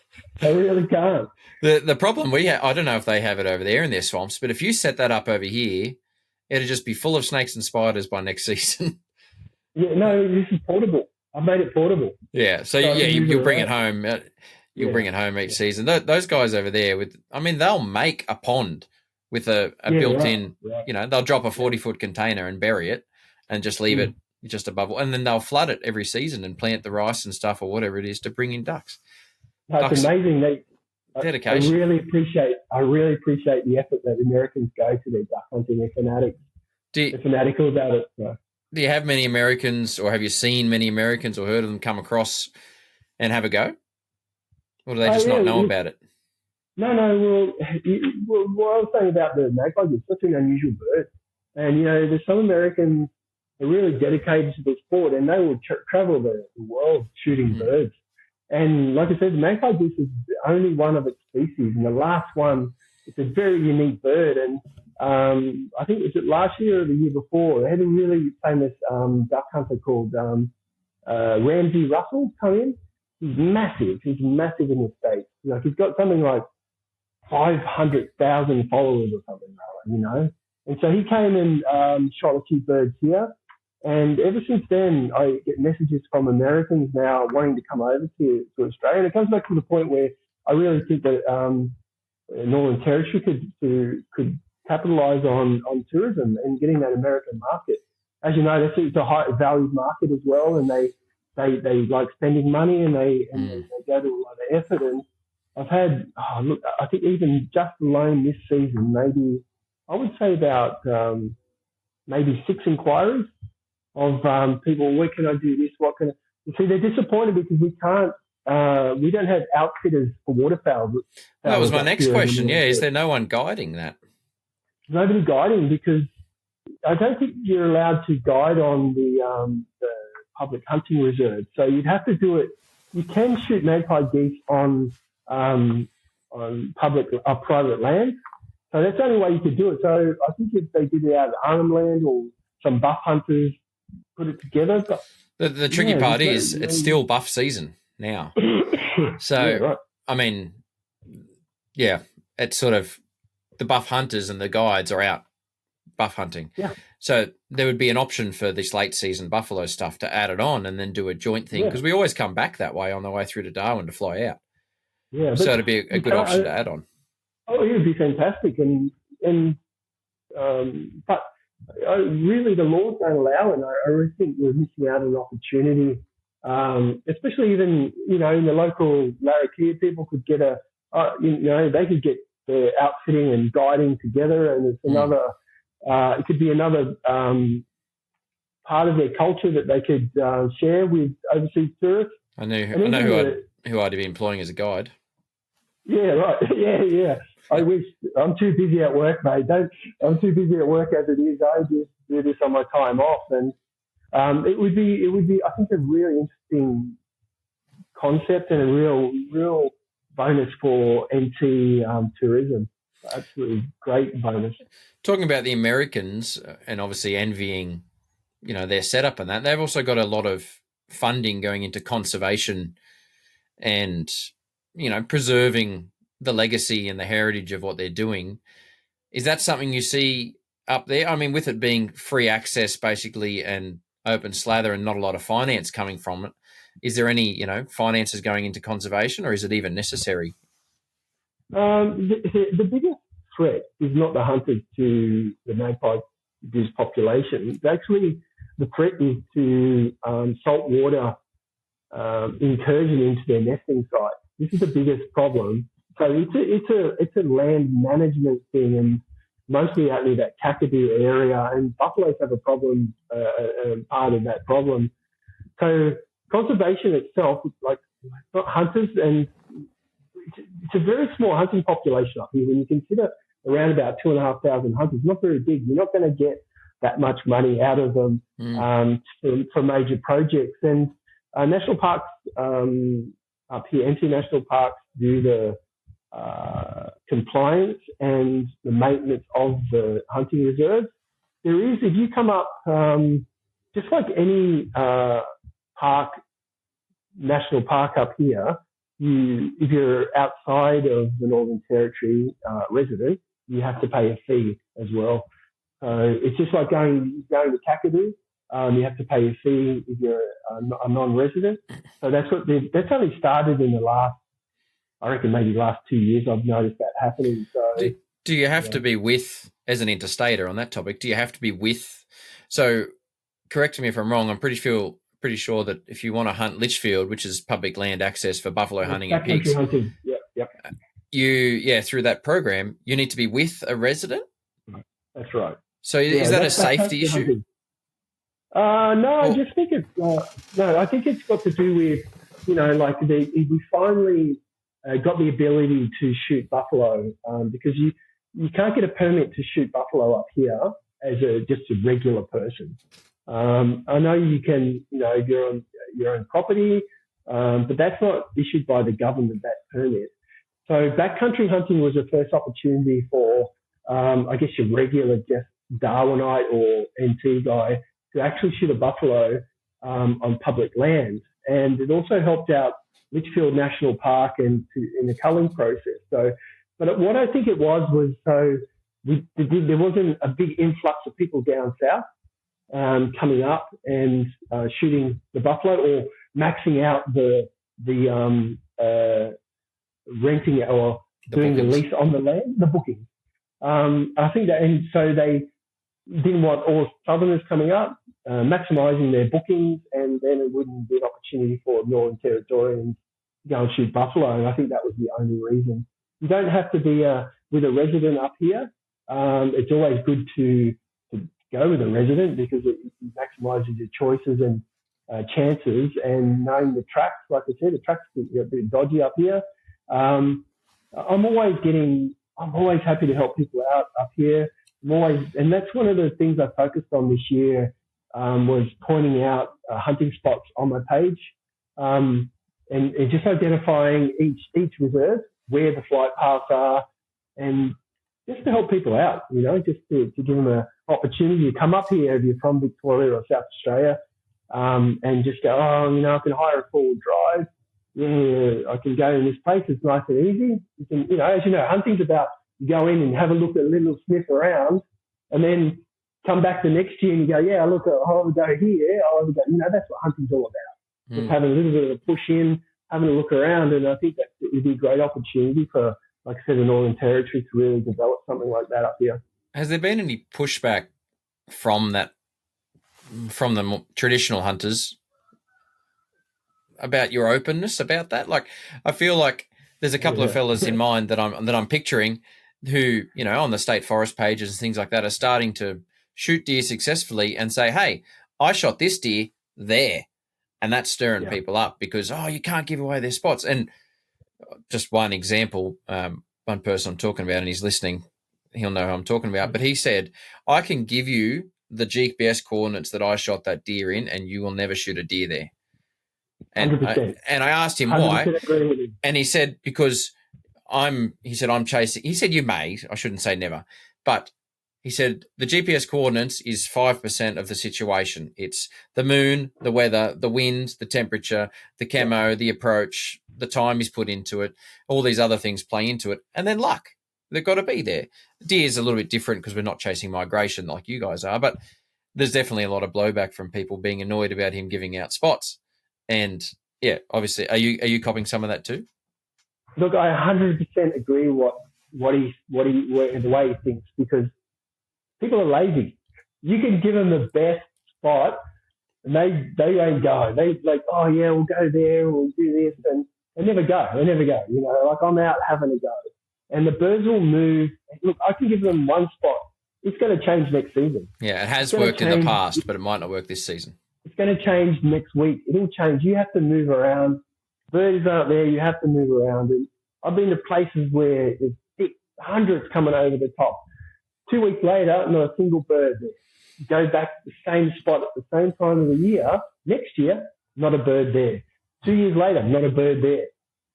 I really can't. The problem we have, I don't know if they have it over there in their swamps, but if you set that up over here, it'd just be full of snakes and spiders by next season. Yeah, no, this is portable. I've made it portable. Yeah, so you'll bring it home. You'll bring it home each season. Those guys over there, they'll make a pond with a built-in, they'll drop a 40-foot container and bury it and just leave it just above, and then they'll flood it every season and plant the rice and stuff or whatever it is to bring in ducks. It's amazing. Dedication. I really appreciate the effort that Americans go to their duck hunting. They're fanatics. They're fanatical about it. So. Do you have many Americans, or have you seen many Americans or heard of them come across and have a go? Or do they just not know about it? No. Well, what I was saying about the magpie is such an unusual bird. And, there's some Americans are really dedicated to the sport, and they will travel the world shooting birds. And like I said, the Magpie Goose is only one of its species. And the last one, it's a very unique bird. And I think it was last year or the year before, they had a really famous duck hunter called Ramsey Russell come in. He's massive. He's massive in the States. He's got something like 500,000 followers or something, And so he came and shot a few birds here. And ever since then, I get messages from Americans now wanting to come over to Australia. And it comes back to the point where I really think that Northern Territory could capitalise on tourism and getting that American market. As you know, it's a high valued market as well, and they like spending money, and they go to a lot of effort. And I've had, I think even just alone this season, maybe I would say about maybe 6 inquiries of people. Where can I do this? What can I? You see, they're disappointed because we don't have outfitters for waterfowl. That was my next question. Yeah, is there no one guiding that? Nobody guiding, because I don't think you're allowed to guide on the public hunting reserve. So you'd have to do it. You can shoot magpie geese on public or private land. So that's the only way you could do it. So I think if they did it out of Arnhem Land or some buff hunters put it together. But the tricky part is it's still buff season now. So, right. I mean, it's sort of the buff hunters and the guides are out buff hunting. Yeah. So there would be an option for this late season buffalo stuff to add it on and then do a joint thing, because we always come back that way on the way through to Darwin to fly out. Yeah. So it'd be a good option to add on. Oh, it would be fantastic. But really the laws don't allow it. I really think we're missing out on an opportunity, especially even, in the local Larrakia, people could get they could get their outfitting and guiding together, and it's another, it could be another part of their culture that they could share with overseas tourists. I know who I'd be employing as a guide. Yeah, right. Yeah. I wish. I'm too busy at work, mate. I'm too busy at work as it is. I just do this on my time off, and it would be, I think, a really interesting concept and a real bonus for NT tourism. Absolutely great bonus. Talking about the Americans and obviously envying, their setup and that, they've also got a lot of funding going into conservation and, preserving the legacy and the heritage of what they're doing. Is that something you see up there? I mean, with it being free access basically and open slather and not a lot of finance coming from it, is there any, finances going into conservation, or is it even necessary? The biggest threat is not the hunters to the magpie goose population. Actually, the threat is to saltwater incursion into their nesting sites. This is the biggest problem. So it's a land management thing, and mostly out near that Kakadu area, and buffaloes have a problem, part of that problem. So conservation itself, like not hunters, and it's a very small hunting population up here. When you consider around about 2,500 hunters, not very big. You're not going to get that much money out of them for major projects. And national parks up here, NT National Parks, do the compliance and the maintenance of the hunting reserves. There is, if you come up, just like any national park up here, if you're outside of the Northern Territory resident, you have to pay a fee as well. It's just like going to Kakadu. You have to pay a fee if you're a non-resident. So that's only started in the last, I reckon maybe last 2 years. I've noticed that happening. So do you have to be with, as an interstater on that topic, do you have to be with? So correct me if I'm wrong. I'm pretty sure that if you want to hunt Litchfield, which is public land access for buffalo hunting and pigs, hunting. Yep. Through that program, you need to be with a resident. That's right. So is that a safety issue? No, I just think I think it's got to do with, we finally got the ability to shoot buffalo, because you can't get a permit to shoot buffalo up here as just a regular person. I know you can, if you're on your own property, but that's not issued by the government, that permit. So backcountry hunting was the first opportunity for, I guess, your regular just Darwinite or NT guy to actually shoot a buffalo on public land. And it also helped out Litchfield National Park and in the culling process. So, but what I think it was so there wasn't a big influx of people down south coming up and shooting the buffalo or maxing out the renting or doing the lease on the land, the booking. I think that, and so they didn't want all southerners coming up, maximising their bookings, and then it wouldn't be an opportunity for Northern Territorians to go and shoot buffalo. And I think that was the only reason. You don't have to be with a resident up here. It's always good to go with a resident because it maximises your choices and chances. And knowing the tracks, like I said, the tracks are a bit dodgy up here. I'm always happy to help people out up here. And that's one of the things I focused on this year, was pointing out hunting spots on my page, and just identifying each reserve, where the flight paths are, and just to help people out, just to give them an opportunity to come up here if you're from Victoria or South Australia, and just go, I can hire a four-wheel drive. Yeah, I can go in this place. It's nice and easy. You can, as you know, hunting's about you go in and have a look at a little sniff around, and then come back the next year and you go, I'll go here. That's what hunting's all about. Just having a little bit of a push in, having a look around, and I think that would be a great opportunity for, like I said, the Northern Territory to really develop something like that up here. Has there been any pushback from the more traditional hunters about your openness about that? Like, I feel like there's a couple of fellas in mind that I'm picturing who, on the state forest pages and things like that are starting to shoot deer successfully and say, hey, I shot this deer there. And that's stirring people up because, you can't give away their spots. And just one example, one person I'm talking about, and he's listening, he'll know who I'm talking about. But he said, I can give you the GPS coordinates that I shot that deer in, and you will never shoot a deer there. And 100%. And I asked him why, and he said, because I'm chasing. He said, you may, I shouldn't say never, but he said the GPS coordinates is 5% of the situation. It's the moon, the weather, the wind, the temperature, the camo, the approach, the time he's put into it. All these other things play into it. And then luck. They've got to be there. Deer's a little bit different because we're not chasing migration like you guys are, but there's definitely a lot of blowback from people being annoyed about him giving out spots. And yeah, obviously, are you copying some of that too? Look, I 100% agree with the way he thinks, because people are lazy. You can give them the best spot, and they ain't go. They like, oh yeah, we'll go there, we'll do this, and they never go. You know, like I'm out having a go, and the birds will move. Look, I can give them one spot. It's going to change next season. Yeah, it has worked in the past, but it might not work this season. It's going to change next week. It'll change. You have to move around. Birds aren't there. You have to move around. And I've been to places where there's hundreds coming over the top. 2 weeks later, not a single bird there. You go back to the same spot at the same time of the year. Next year, not a bird there. 2 years later, not a bird there.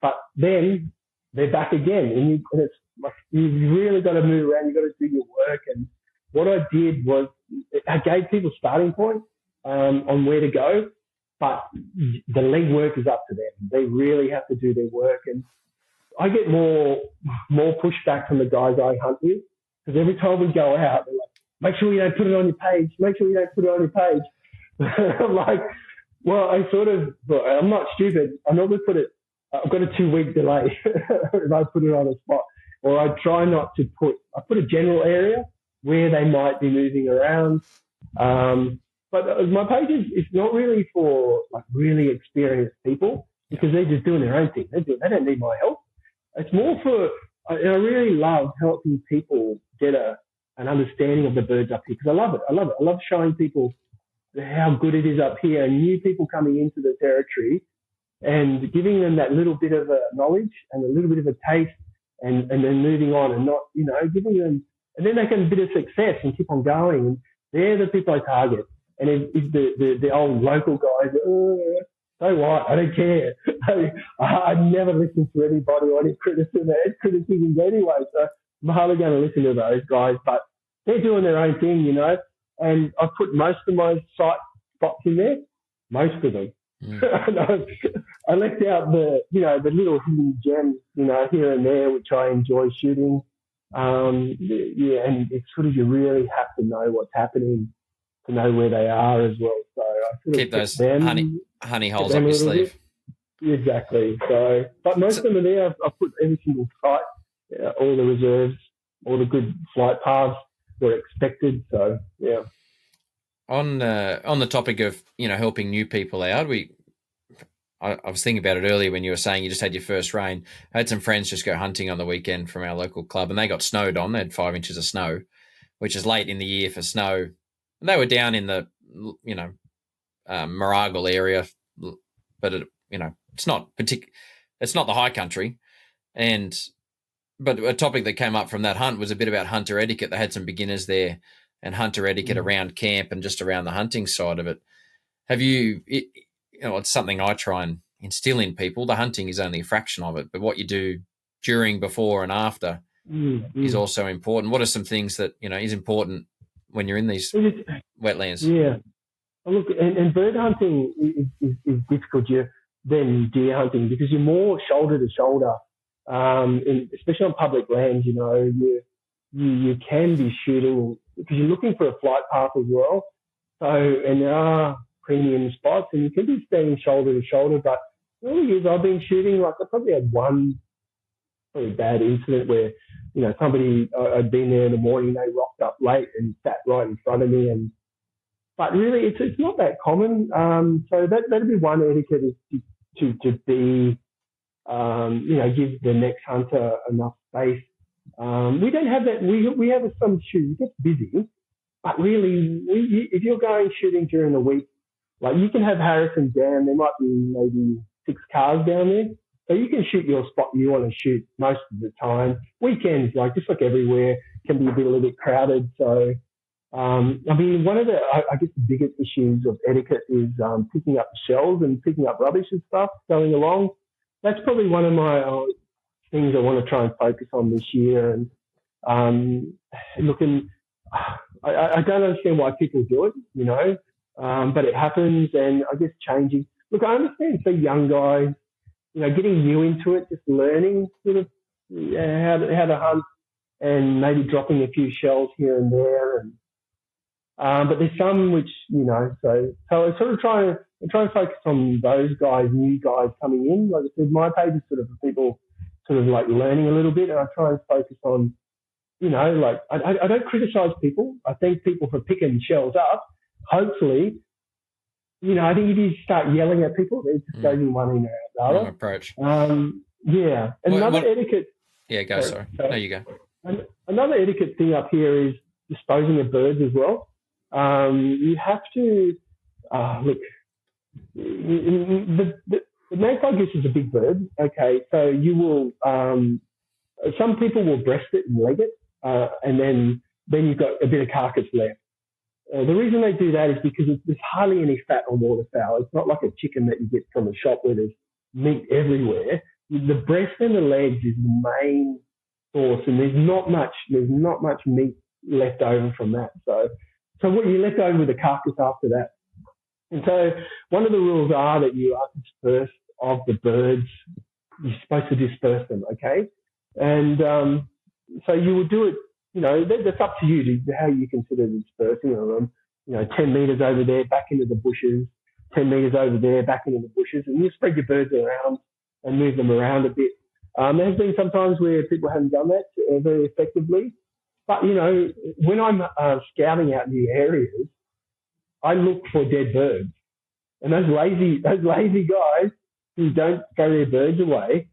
But then they're back again. And it's like, you've really got to move around. You've got to do your work. And what I did was I gave people starting points on where to go, but the legwork is up to them. They really have to do their work. And I get more pushback from the guys I hunt with, because every time we go out, they're like, make sure you don't put it on your page. Make sure you don't put it on your page. I'm like, well, I'm not stupid. I'm not going to put it, I've got a 2-week delay if I put it on a spot. Or I try not to I put a general area where they might be moving around. But my page is not really for like really experienced people, because they're just doing their own thing. They don't need my help. It's more for, I really love helping people get an understanding of the birds up here, because I love it. I love showing people how good it is up here, and new people coming into the territory and giving them that little bit of a knowledge and a little bit of a taste, and then moving on, and not, giving them, and then they can have a bit of success and keep on going. And they're the people I target. And if the old local guys, so what? I don't care. I never listen to anybody or any criticisms anyway. So I'm hardly going to listen to those guys, but they're doing their own thing, And I put most of my site spots in there, most of them. I left out the little hidden gems, here and there, which I enjoy shooting. And it's sort of, you really have to know what's happening to know where they are as well. So I sort keep those honey holes up your sleeve. Exactly. So, but most of them are there. I've put every single site, all the reserves, all the good flight paths were expected. So yeah. On the topic of helping new people out, I was thinking about it earlier when you were saying you just had your first rain. I had some friends just go hunting on the weekend from our local club, and they got snowed on. They had 5 inches of snow, which is late in the year for snow. And they were down in the Maragal area, but it's not it's not the high country. But a topic that came up from that hunt was a bit about hunter etiquette. They had some beginners there, and hunter etiquette around camp and just around the hunting side of it. Have it's something I try and instill in people. The hunting is only a fraction of it, but what you do during, before, and after is also important. What are some things that is important when you're in these wetlands? Yeah, look, and bird hunting is difficult than deer hunting, because you're more shoulder to shoulder, especially on public land. You can be shooting because you're looking for a flight path as well. So, and there are premium spots, and you can be standing shoulder to shoulder. But all the years I've been shooting, like I probably had one pretty bad incident where, somebody, I'd been there in the morning, they rocked up late and sat right in front of me. But really, it's not that common. So that'd be one etiquette, is to be, give the next hunter enough space. We don't have that. We have some shooters. It gets busy, But really, if you're going shooting during the week, like you can have Harrison Dam, there might be maybe 6 cars down there. So you can shoot your spot you want to shoot most of the time. Weekends, like just like everywhere, can be a little bit crowded. So, I mean, one of the, I guess the biggest issues of etiquette is picking up the shells and picking up rubbish and stuff going along. That's probably one of my things I want to try and focus on this year. And looking, I don't understand why people do it, you know, but it happens, and I guess changing. Look, I understand for young guys, you know, getting new into it, just learning sort of how to hunt, and maybe dropping a few shells here and there. And but there's some which, you know, so I sort of try and focus on those guys, new guys coming in. Like I said, my page is sort of for people sort of like learning a little bit, and I try and focus on, you know, like I don't criticize people. I thank people for picking shells up. Hopefully, you know, I think if you start yelling at people, it just goes in one ear out the other. Approach. Yeah. Another etiquette. Yeah, go. Sorry. No, you go. Another etiquette thing up here is disposing of birds as well. You have to look. The magpie goose is a big bird. Okay, so you will. Some people will breast it and leg it, and then you've got a bit of carcass left. The reason they do that is because there's hardly any fat on waterfowl. It's not like a chicken that you get from a shop where there's meat everywhere. The breast and the legs is the main source, and there's not much meat left over from that. So what you left over with the carcass after that. And so one of the rules are that you are dispersed of the birds. You're supposed to disperse them, okay? And so you will do it. You know, that's up to you to how you consider dispersing of them. You know, 10 metres over there, back into the bushes, 10 metres over there, back into the bushes, and you spread your birds around and move them around a bit. There has been some times where people haven't done that very effectively. But, you know, when I'm scouting out new areas, I look for dead birds. And those lazy guys who don't throw their birds away,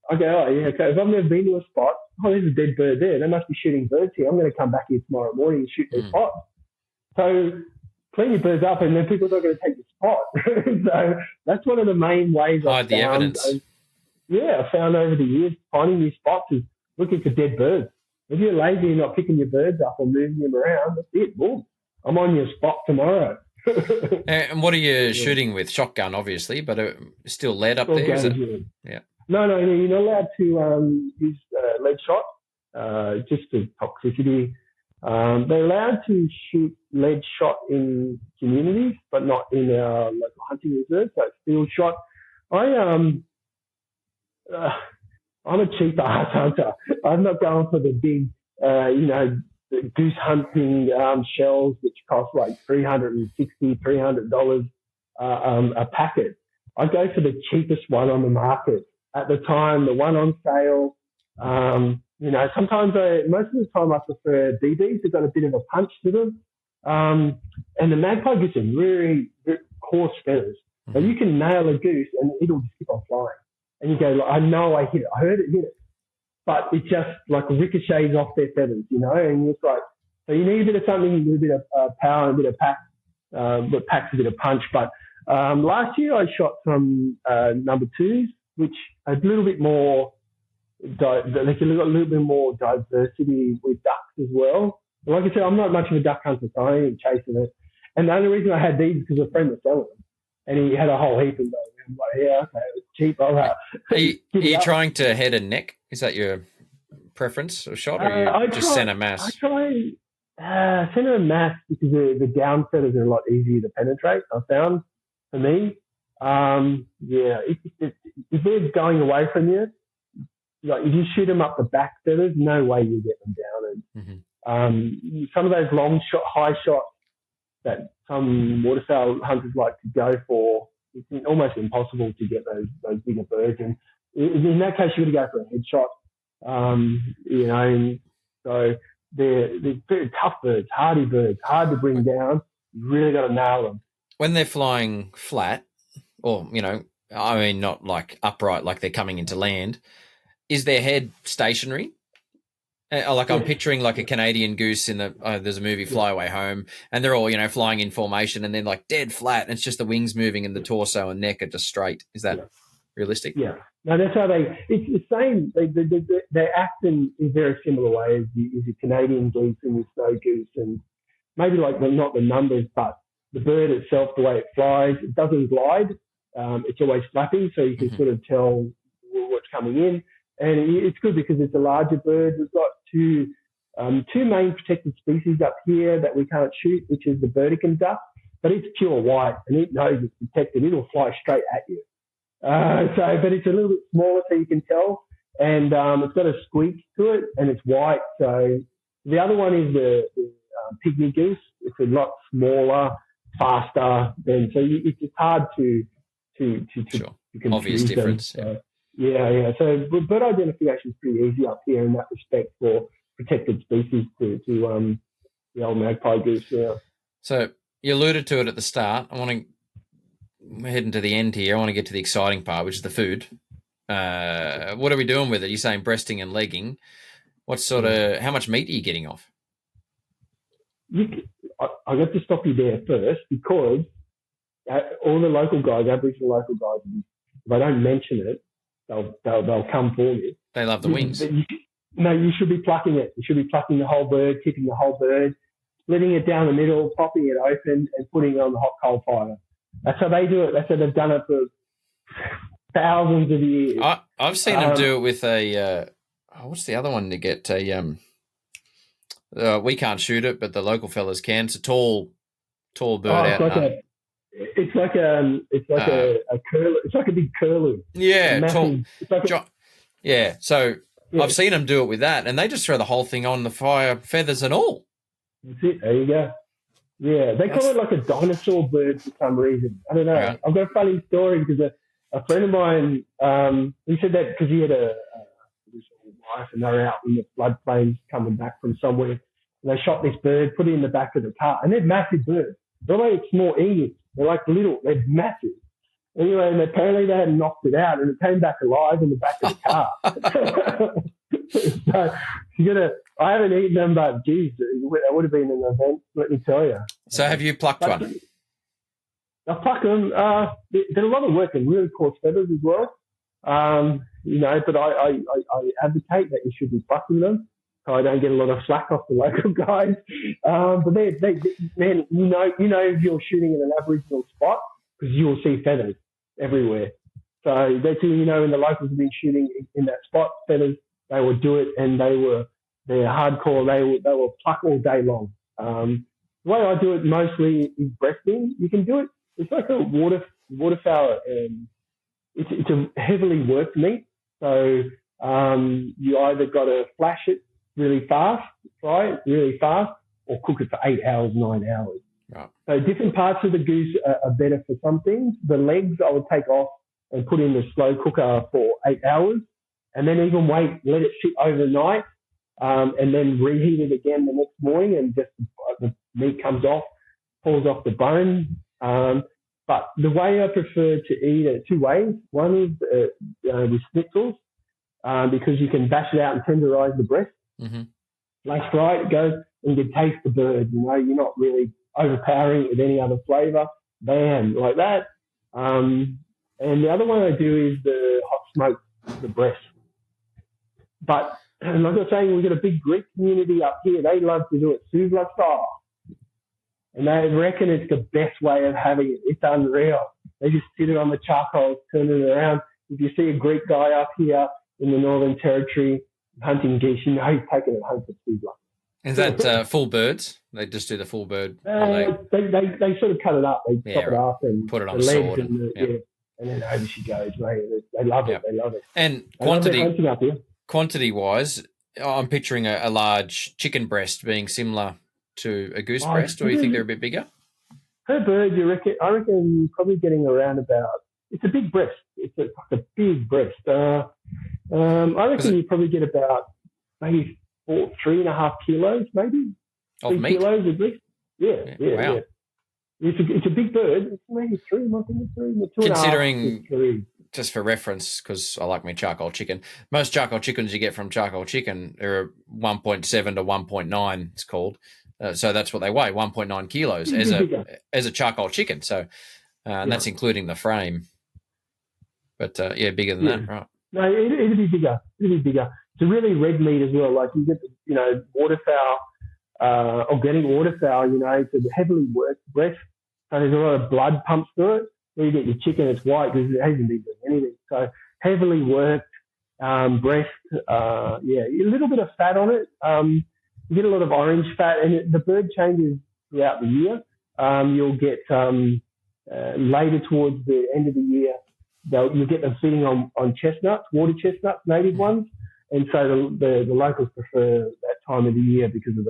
I go, oh, yeah, okay, if I've never been to a spot, oh, there's a dead bird there. They must be shooting birds here. I'm going to come back here tomorrow morning and shoot their spot. So clean your birds up, and then people are not going to take the spot. So that's one of the main ways Hide the evidence. I found over the years, finding new spots is looking for dead birds. If you're lazy and not picking your birds up or moving them around, that's it. Boom. I'm on your spot tomorrow. And what are you shooting with? Shotgun, obviously, but still lead up there? Is it? Yeah. No, you're not allowed to use lead shot, just for toxicity. They're allowed to shoot lead shot in communities, but not in our local hunting reserve. So it's field shot. I'm a cheap ass hunter. I'm not going for the big, the goose hunting shells, which cost like $360, $300 a packet. I go for the cheapest one on the market at the time, the one on sale. Sometimes most of the time I prefer BBs. They've got a bit of a punch to them. And the magpie gets a very, very coarse feathers. So you can nail a goose and it'll just keep on flying. And you go, I know I hit it. I heard it hit it. But it just like ricochets off their feathers, and it's like, so you need a bit of something, a little bit of power and a bit of pack, that packs a bit of punch. But last year I shot some number 2s, which are a little bit more, they got a little bit more diversity with ducks as well. And like I said, I'm not much of a duck hunter, so I ain't chasing it. And the only reason I had these is because a friend was selling them. And he had a whole heap of them. I'm like, yeah, okay, it's cheap. All right. Are you trying to head and neck? Is that your preference of shot, or you just center mass? I try center and mass because the down feathers are a lot easier to penetrate, I found, for me. If they're going away from you, like if you shoot them up the back feathers, no way you get them down. And some of those long shot, high shots that some waterfowl hunters like to go for, it's almost impossible to get those bigger birds. And in that case, you've got to go for a headshot. And so they're very tough birds, hardy birds, hard to bring down. You really got to nail them. When they're flying flat, or, not like upright, like they're coming into land, is their head stationary? Like I'm picturing like a Canadian goose in there's a movie Fly Away Home, and they're all flying in formation, and then like dead flat, and it's just the wings moving, and the torso and neck are just straight. Is that realistic? Yeah. No, that's how it's the same. They act in very similar ways. Is your Canadian geese and your snow goose, and maybe like not the numbers, but the bird itself, the way it flies, it doesn't glide. It's always flapping, so you can sort of tell what's coming in. And it's good because it's a larger bird. We've got two main protected species up here that we can't shoot, which is the Burdekin duck, but it's pure white and it knows it's protected. It'll fly straight at you. But it's a little bit smaller, so you can tell, and it's got a squeak to it, and it's white. So the other one is the pygmy goose. It's a lot smaller, faster. It's just hard to sure. Obvious difference. So, yeah. So bird identification is pretty easy up here in that respect for protected species to the old magpie goose. Yeah. So you alluded to it at the start. We're heading to the end here. I want to get to the exciting part, which is the food. What are we doing with it? You're saying breasting and legging. How much meat are you getting off? I got to stop you there first because all the local guys, Aboriginal local guys, if I don't mention it, they'll come for me. They love the wings. You should be plucking it. You should be plucking the whole bird, tipping the whole bird, splitting it down the middle, popping it open, and putting it on the hot coal fire. That's how they do it. That's how they've done it for thousands of years. I've seen them do it with a what's the other one to get we can't shoot it, but the local fellas can. It's a tall bird out. It's like a curlew. It's like a big curlew. Yeah, tall. So I've seen them do it with that, and they just throw the whole thing on the fire, feathers and all. That's it. There you go. Yeah, they call it like a dinosaur bird for some reason. I don't know. Yeah. I've got a funny story because a friend of mine, he said that because he had a wife and they were out in the floodplains coming back from somewhere. And they shot this bird, put it in the back of the car, and they're massive birds. They're like small eagles. They're like little. They're massive. Anyway, and apparently they had knocked it out, and it came back alive in the back of the car. So I haven't eaten them, but geez, it would have been an event, let me tell you. So have you plucked one? I pluck them. They're a lot of work and really coarse feathers as well. But I advocate that you should be plucking them so I don't get a lot of flack off the local guys. But man, you know if you're shooting in an Aboriginal spot because you will see feathers everywhere. So that's when the locals have been shooting in that spot, feathers, they would do it, and they're hardcore. They will pluck all day long. The way I do it mostly is breasting. You can do it. It's like a waterfowl. It's a heavily worked meat. So you either got to flash it really fast, fry it really fast, or cook it for 8 hours, 9 hours. Right. So different parts of the goose are better for some things. The legs I would take off and put in the slow cooker for 8 hours, and then even let it sit overnight, and then reheat it again the next morning, and just the meat comes off, falls off the bone. But the way I prefer to eat it, two ways. One is with schnitzels, because you can bash it out and tenderize the breast. Mm-hmm. Flash fry it, goes, and you can taste the bird. You're not really overpowering it with any other flavour. Bam, like that. And the other one I do is the hot smoke the breast. But like I was saying, we've got a big Greek community up here. They love to do it Suvla style. And they reckon it's the best way of having it. It's unreal. They just sit it on the charcoal, turn it around. If you see a Greek guy up here in the Northern Territory hunting geese, he's taking it home for Suvla. Is that full birds? They just do the full bird? They sort of cut it up. They chop it up and put it on the sword. And then over she goes, mate. They love it. Yep. They love it. And quantity-wise, I'm picturing a large chicken breast being similar to a goose breast, or you think they're a bit bigger? Per bird, I reckon you're probably getting around about, it's a big breast. It's a big breast. I reckon you probably get about maybe 3.5 kilos, maybe. Of 3 meat? kilos at least. Yeah. Wow. Yeah. It's a big bird. It's maybe 3, I think it's 3, 2.5. just for reference, because I like my charcoal chicken, most charcoal chickens you get from charcoal chicken are 1.7 to 1.9, it's called. So that's what they weigh, 1.9 kilos as a charcoal chicken. So and that's including the frame. But, bigger than that, right? No, it'd be bigger. It'd be bigger. It's a really red meat as well. Like you get, waterfowl, organic waterfowl, it's a heavily worked breast. So there's a lot of blood pumped through it. When you get your chicken, it's white because it hasn't been doing anything. So heavily worked breast, a little bit of fat on it. You get a lot of orange fat, and the bird changes throughout the year. You'll get later towards the end of the year, you'll get them feeding on chestnuts, water chestnuts, native ones. And so the locals prefer that time of the year because of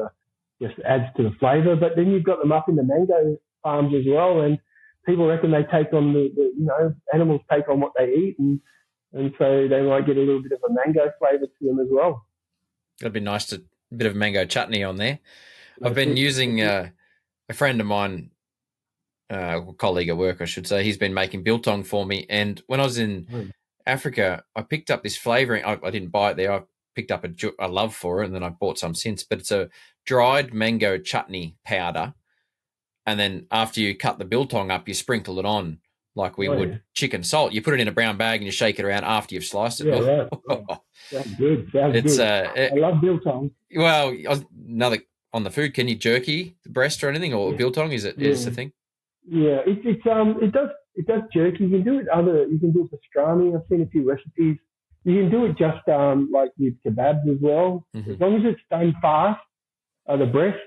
just adds to the flavour. But then you've got them up in the mango farms as well, and people reckon they take on animals take on what they eat, and so they might get a little bit of a mango flavour to them as well. That'd be nice a bit of mango chutney on there. I've been using a friend of mine, a colleague at work, I should say, he's been making biltong for me. And when I was in Africa, I picked up this flavouring. I didn't buy it there. I picked up a love for it, and then I bought some since. But it's a dried mango chutney powder. And then after you cut the biltong up, you sprinkle it on like we would chicken salt. You put it in a brown bag and you shake it around after you've sliced it. Yeah, right. Sounds good. I love biltong. Well, another on the food. Can you jerky the breast or anything, or biltong? Is the thing? Yeah, it does jerky. You can do it pastrami. I've seen a few recipes. You can do it just like with kebabs as well. Mm-hmm. As long as it's done fast, the breast.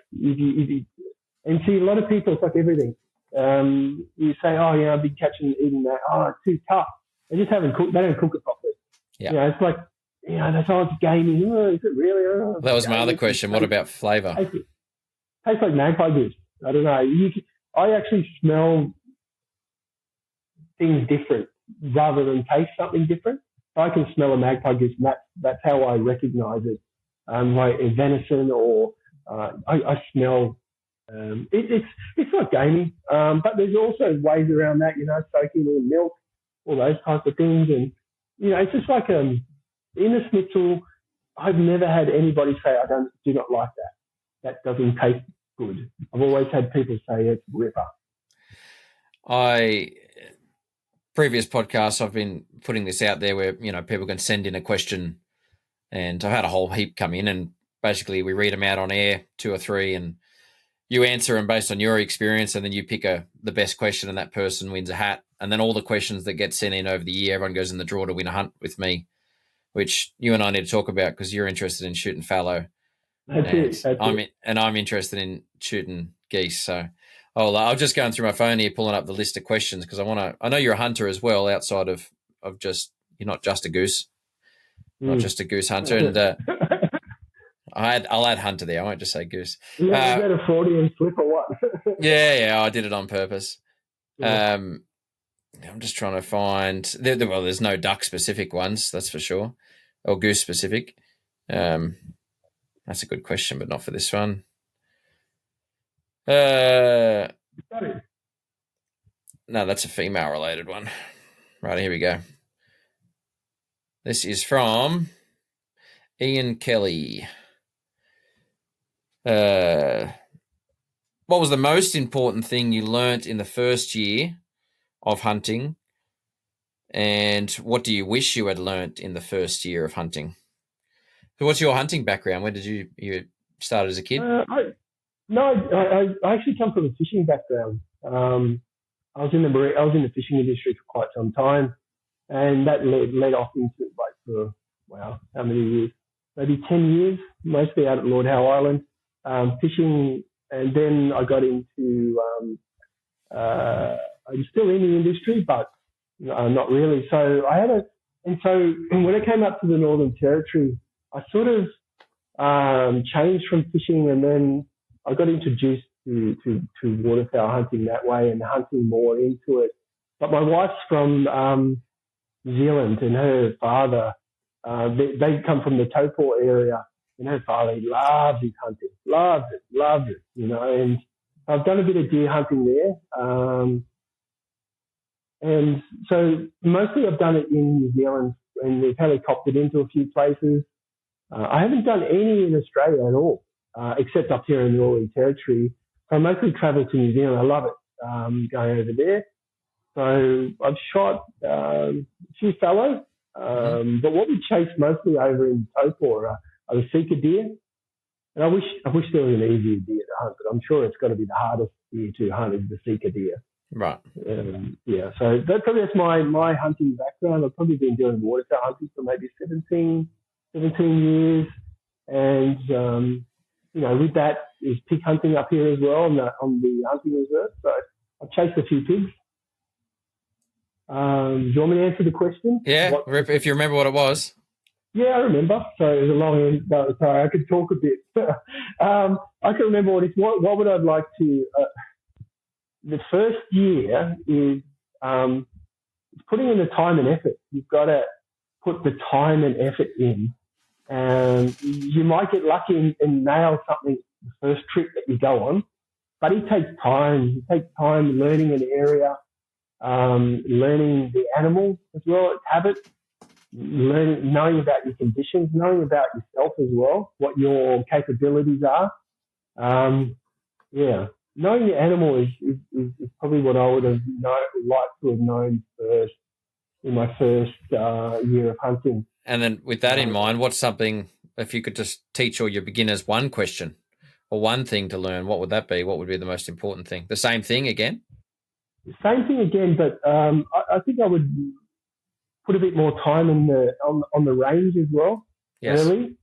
And see, a lot of people, it's like everything. You say, I've been eating that. Oh, it's too tough. They just haven't cooked. They don't cook it properly. Yeah. It's like, that's all it's gamey. Oh, is it really? Oh, that was my other question. What about flavour? Tastes like Magpie Goose. I don't know. I actually smell things different rather than taste something different. I can smell a Magpie Goose, and that's how I recognise it. Like venison, or I smell. It's not gamey, but there's also ways around that. Soaking in milk, all those types of things, and it's just like in a schnitzel. I've never had anybody say I do not like that. That doesn't taste good. I've always had people say it's ripper. Previous podcasts, I've been putting this out there where, people can send in a question, and I've had a whole heap come in, and basically we read them out on air, 2 or 3, and you answer them based on your experience, and then you pick the best question, and that person wins a hat. And then all the questions that get sent in over the year, everyone goes in the draw to win a hunt with me, which you and I need to talk about because you're interested in shooting fallow. I'm interested in shooting geese. So I'll just going through my phone here, pulling up the list of questions because I know you're a hunter as well, outside of just, you're not just a goose, not just a goose hunter. And I'll add hunter there. I won't just say goose. Is that a Freudian slip or what? yeah, I did it on purpose. Yeah. I'm just trying to find. There's no duck specific ones, that's for sure, or goose specific. That's a good question, but not for this one. No, that's a female related one. Right, here we go. This is from Ian Kelly. What was the most important thing you learnt in the first year of hunting, and what do you wish you had learnt in the first year of hunting? So what's your hunting background? When did you start as a kid? I actually come from a fishing background. I was in the fishing industry for quite some time, and that led off into how many years? Maybe 10 years, mostly out at Lord Howe Island, fishing, and then I got into. I'm still in the industry, but not really. So when I came up to the Northern Territory, I sort of changed from fishing, and then I got introduced to waterfowl hunting that way, and hunting more into it. But my wife's from New Zealand, and her father, they come from the Taupo area, and her father loves his hunting, loves it, and I've done a bit of deer hunting there. And so mostly I've done it in New Zealand, and we've helicoptered into a few places. I haven't done any in Australia at all, except up here in the Northern Territory. So I mostly travel to New Zealand. I love it, going over there. So I've shot a few fallow, but what we chase mostly over in Taupo are the sika deer. And I wish there was an easier deer to hunt, but I'm sure it's got to be the hardest deer to hunt is the sika deer. Right. So that's my hunting background. I've probably been doing waterfowl hunting for maybe 17 years. And, with that is pig hunting up here as well on the hunting reserve. So I've chased a few pigs. Do you want me to answer the question? Yeah, if you remember what it was. Yeah, I remember. So it was a long sorry, I could talk a bit. I can remember what it's. What would I like to? The first year is putting in the time and effort. You've got to put the time and effort in. You might get lucky and nail something the first trip that you go on, but it takes time. It takes time learning an area, learning the animal as well, its habits, knowing about your conditions, knowing about yourself as well, what your capabilities are. Knowing your animal is probably what I would have liked to have known first in my first year of hunting. And then with that in mind, what's something, if you could just teach all your beginners one question or one thing to learn, what would that be? What would be the most important thing? The same thing again? Same thing again, but I think I would put a bit more time on the range as well. Yes. Early,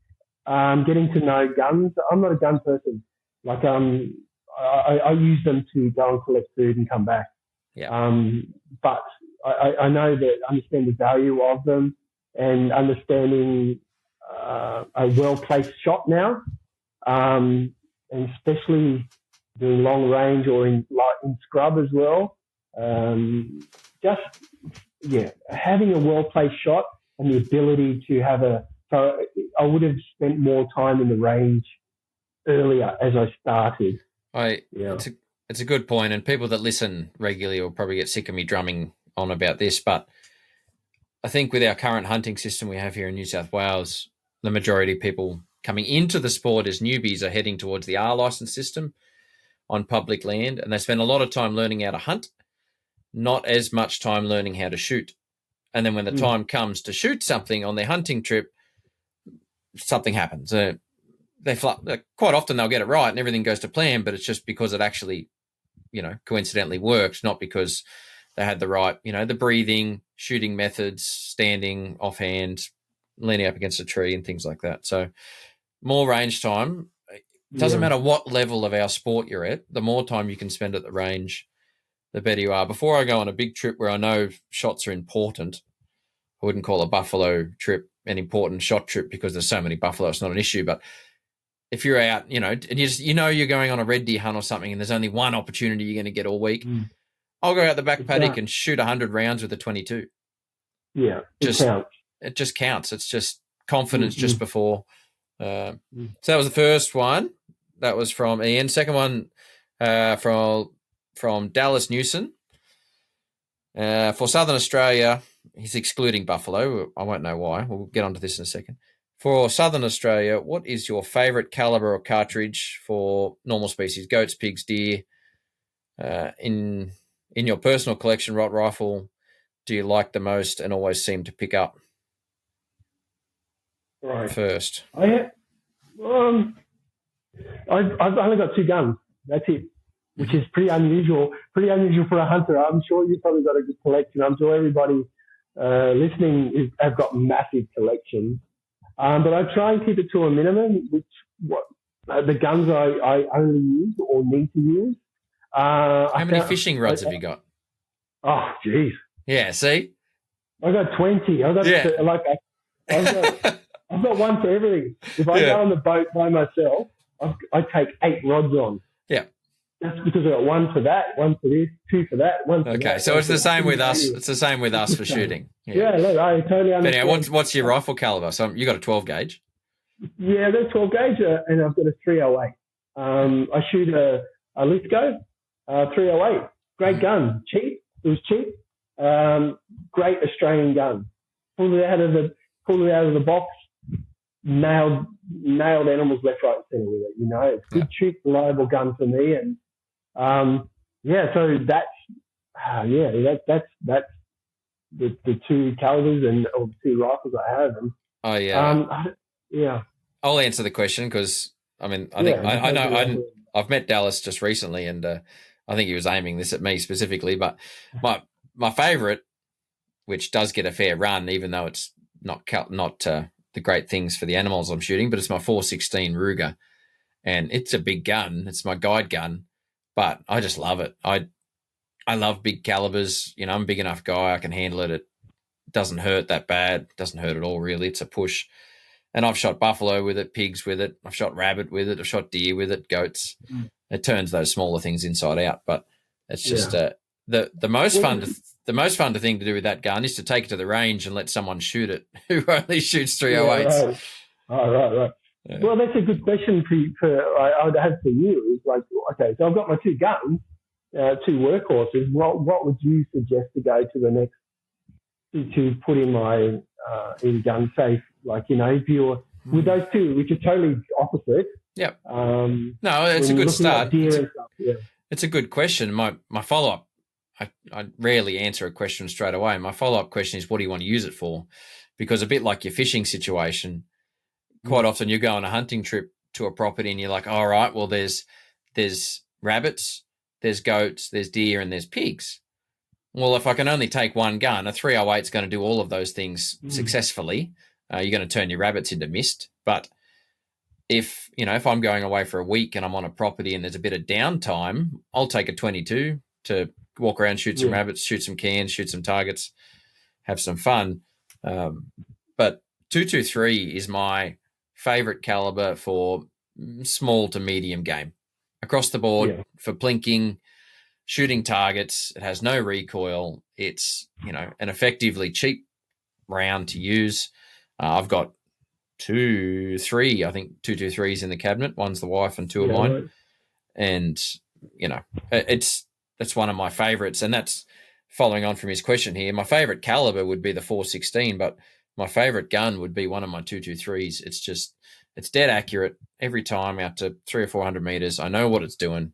getting to know guns. I'm not a gun person. Like I use them to go and collect food and come back. Yeah. But I know that understand the value of them and understanding a well-placed shot now, and especially doing long range or in scrub as well. Having a well-placed shot and the ability to have so I would have spent more time in the range earlier as I started. It's a good point, and people that listen regularly will probably get sick of me drumming on about this, but I think with our current hunting system we have here in New South Wales, the majority of people coming into the sport as newbies are heading towards the R licence system on public land, and they spend a lot of time learning how to hunt, not as much time learning how to shoot. And then when the time comes to shoot something on their hunting trip, something happens. Quite often they'll get it right and everything goes to plan, but it's just because it actually, coincidentally worked, not because they had the right, the breathing, shooting methods, standing offhand, leaning up against a tree and things like that. So more range time. It doesn't matter what level of our sport you're at, the more time you can spend at the range, the better you are. Before I go on a big trip where I know shots are important, I wouldn't call a buffalo trip an important shot trip because there's so many buffalo, it's not an issue. But if you're out, and you're going on a red deer hunt or something and there's only one opportunity you're going to get all week, I'll go out the back paddock and shoot 100 rounds with a 22. Yeah, it just counts. It's just confidence just before. So that was the first one. That was from Ian. Second one from Dallas Newson. For Southern Australia, he's excluding buffalo. I won't know why. We'll get onto this in a second. For Southern Australia, what is your favourite calibre or cartridge for normal species, goats, pigs, deer? In your personal collection, what rifle do you like the most and always seem to pick up first? I've only got 2 guns. That's it, which is pretty unusual for a hunter. I'm sure you've probably got a good collection. I'm sure everybody listening have got massive collections. But I try and keep it to a minimum, the guns I only use or need to use. How many fishing rods have you got? Oh, geez. Yeah, see? I've got 20. I've got one for everything. If I go on the boat by myself, I take 8 rods on. Yeah. That's because I got one for that, one for this, 2 for that, one for that. Okay, so it's the same with us. It's the same with us for shooting. Yeah, look, I totally understand. But anyway, what's your rifle caliber? So you got a 12 gauge? Yeah, the 12 gauge, and I've got a 308. I shoot a Lithgow 308. Great gun, cheap. It was cheap. Great Australian gun. Pulled it out of the box. Nailed animals left, right, and centre with it. You know, it's good, cheap, reliable gun for me. And so that's the two calibers and or the two rifles I have. And, I'll answer the question because I mean I think I know I've met Dallas just recently, and I think he was aiming this at me specifically. But my favourite, which does get a fair run, even though it's not the great things for the animals I'm shooting, but it's my 416 Ruger, and it's a big gun. It's my guide gun, but I just love it. I love big calibers. You know, I'm a big enough guy. I can handle it. It doesn't hurt that bad. It doesn't hurt at all, really. It's a push. And I've shot buffalo with it, pigs with it. I've shot rabbit with it. I've shot deer with it, goats. It turns those smaller things inside out. But it's just the most fun thing to do with that gun is to take it to the range and let someone shoot it who only shoots 308s. Right. Yeah. Well, that's a good question I would have for you. Is like, okay, so I've got my two guns, two workhorses. What would you suggest to go to the next to put in my in gun safe? Like, you know, if you're with those two, which are totally opposite. Yep. No, it's a good start. It's a good question. My follow up. I rarely answer a question straight away. My follow-up question is, what do you want to use it for? Because a bit like your fishing situation, quite often you go on a hunting trip to a property and you're like, all right, well, there's rabbits, there's goats, there's deer, and there's pigs. Well, if I can only take one gun, a 308 is going to do all of those things successfully. You're going to turn your rabbits into mist. But if I'm going away for a week and I'm on a property and there's a bit of downtime, I'll take a 22 to walk around, shoot some rabbits, shoot some cans, shoot some targets, have some fun. But 223 is my favorite caliber for small to medium game. Across the board for plinking, shooting targets. It has no recoil. It's, an effectively cheap round to use. I've got 223s in the cabinet. One's the wife and two of mine. Right. And, that's one of my favorites. And that's following on from his question here. My favorite caliber would be the 416, but my favorite gun would be one of my 223s. It's dead accurate every time out to 300 or 400 meters. I know what it's doing.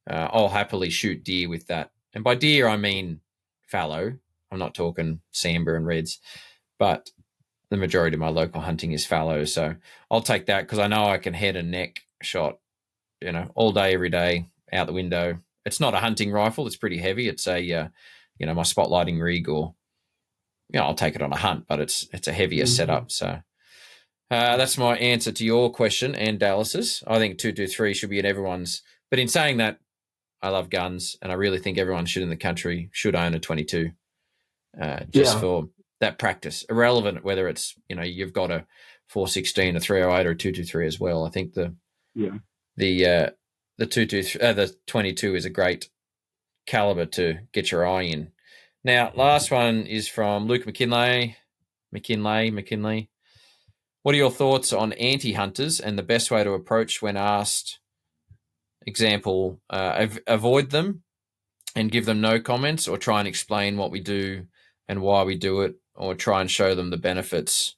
I'll happily shoot deer with that. And by deer, I mean fallow. I'm not talking sambar and reds, but the majority of my local hunting is fallow. So I'll take that because I know I can head and neck shot, all day, every day, out the window. It's not a hunting rifle. It's pretty heavy. It's a, my spotlighting rig, or, I'll take it on a hunt, but it's a heavier setup. So that's my answer to your question and Dallas's. I think 223 should be in everyone's. But in saying that, I love guns, and I really think everyone in the country should own a 22, for that practice, irrelevant whether it's, you've got a 416, a 308, or a 223 as well. I think the 22 is a great caliber to get your eye in. Now, last one is from Luke McKinley. What are your thoughts on anti-hunters and the best way to approach when asked? Example, avoid them and give them no comments, or try and explain what we do and why we do it, or try and show them the benefits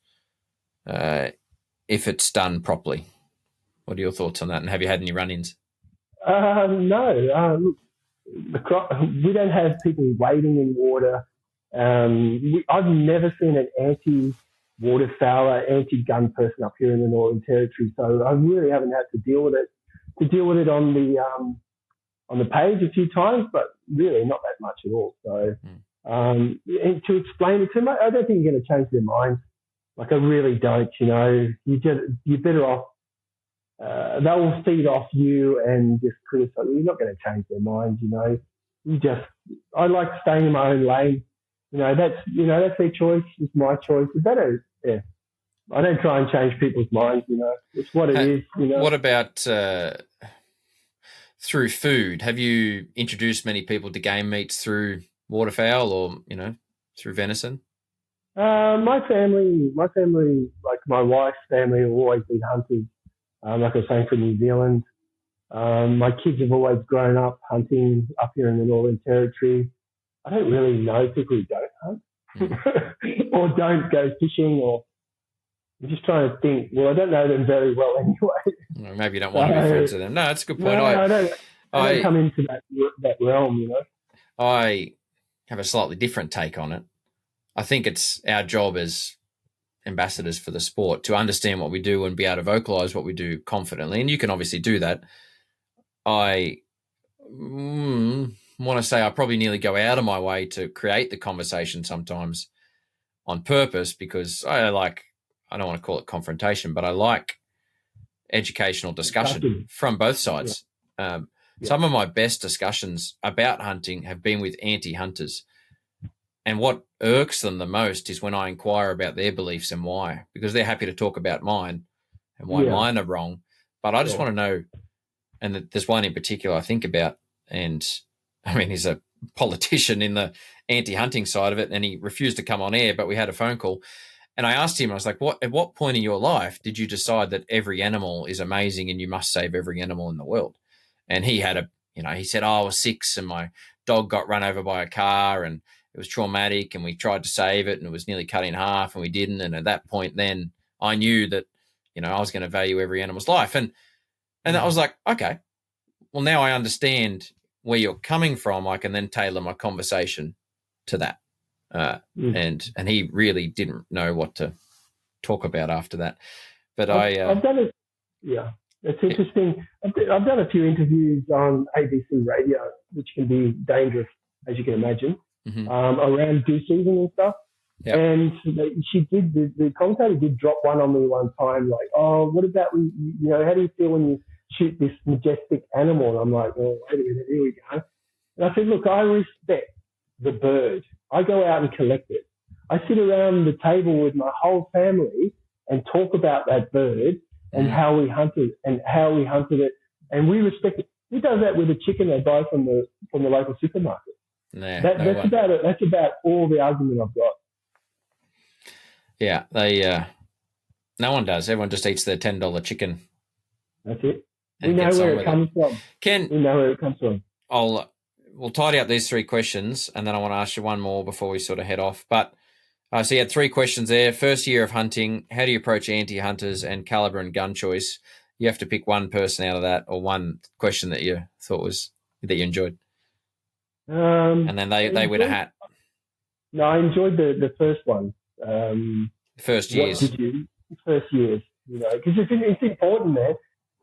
if it's done properly. What are your thoughts on that, and have you had any run-ins? No. We don't have people wading in water. I've never seen an anti-waterfowler, anti-gun person up here in the Northern Territory, so I really haven't had to deal with it. On the page a few times, but really not that much at all. So, and to explain it to them, I don't think you're going to change their minds. Like, I really don't. You're better off. They'll feed off you and just criticize. You're not going to change their minds. I like staying in my own lane. That's their choice. It's my choice. It's better. Yeah. I don't try and change people's minds. It's what it is. What about through food? Have you introduced many people to game meats through waterfowl, or through venison? My family, like my wife's family, have always been hunters. Like I was saying, from New Zealand. My kids have always grown up hunting up here in the Northern Territory. I don't really know people who don't hunt or don't go fishing, or I'm just trying to think. Well, I don't know them very well anyway. Or maybe you don't want to be friends with them. No, that's a good point. No, I don't come into that realm, you know. I have a slightly different take on it. I think it's our job as ambassadors for the sport to understand what we do and be able to vocalize what we do confidently. And you can obviously do that. I want to say I probably nearly go out of my way to create the conversation sometimes on purpose, because I don't want to call it confrontation, but I like educational discussion from both sides. Yeah. Some of my best discussions about hunting have been with anti-hunters. And what irks them the most is when I inquire about their beliefs and why, because they're happy to talk about mine and why mine are wrong. But I just want to know, and there's one in particular I think about, and I mean, he's a politician in the anti-hunting side of it, and he refused to come on air, but we had a phone call. And I asked him, I was like, at what point in your life did you decide that every animal is amazing and you must save every animal in the world? And he had he said, I was 6 and my dog got run over by a car and it was traumatic and we tried to save it and it was nearly cut in half and we didn't. And at that point, then I knew that, I was going to value every animal's life. And I was like, okay, well, now I understand where you're coming from. I can then tailor my conversation to that. And he really didn't know what to talk about after that. But I've done it. Yeah, it's interesting. I've done a few interviews on ABC radio, which can be dangerous, as you can imagine, around goose season and stuff. Yep. And the commentator did drop one on me one time, like, oh, what about, how do you feel when you shoot this majestic animal? And I'm like, oh, wait a minute, here we go. And I said, look, I respect the bird. I go out and collect it. I sit around the table with my whole family and talk about that bird and how we hunted it, and we respect it. Who does that with a chicken they buy from the local supermarket? That's about it. That's about all the argument I've got. Yeah, no one does. Everyone just eats their $10 chicken. That's it. We know where it comes from. We know where it comes from. We'll tidy up these 3 questions, and then I want to ask you one more before we sort of head off. But so you had 3 questions there. First year of hunting, how do you approach anti-hunters, and caliber and gun choice? You have to pick one person out of that, or one question that you thought that you enjoyed. And then they win a hat. No, I enjoyed the first one. First years. First years, because it's important, man.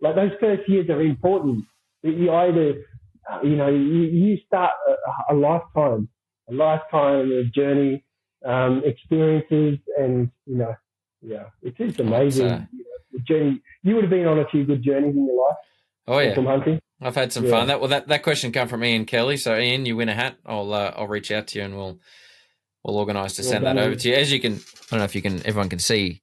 Like, those first years are important. You either, you start a lifetime of journey, experiences, and it's amazing. The journey. You would have been on a few good journeys in your life. Oh yeah, from hunting. I've had some fun. That question came from Ian Kelly. So Ian, you win a hat. I'll reach out to you and we'll organise to send that over to you. As you can, I don't know if everyone can see.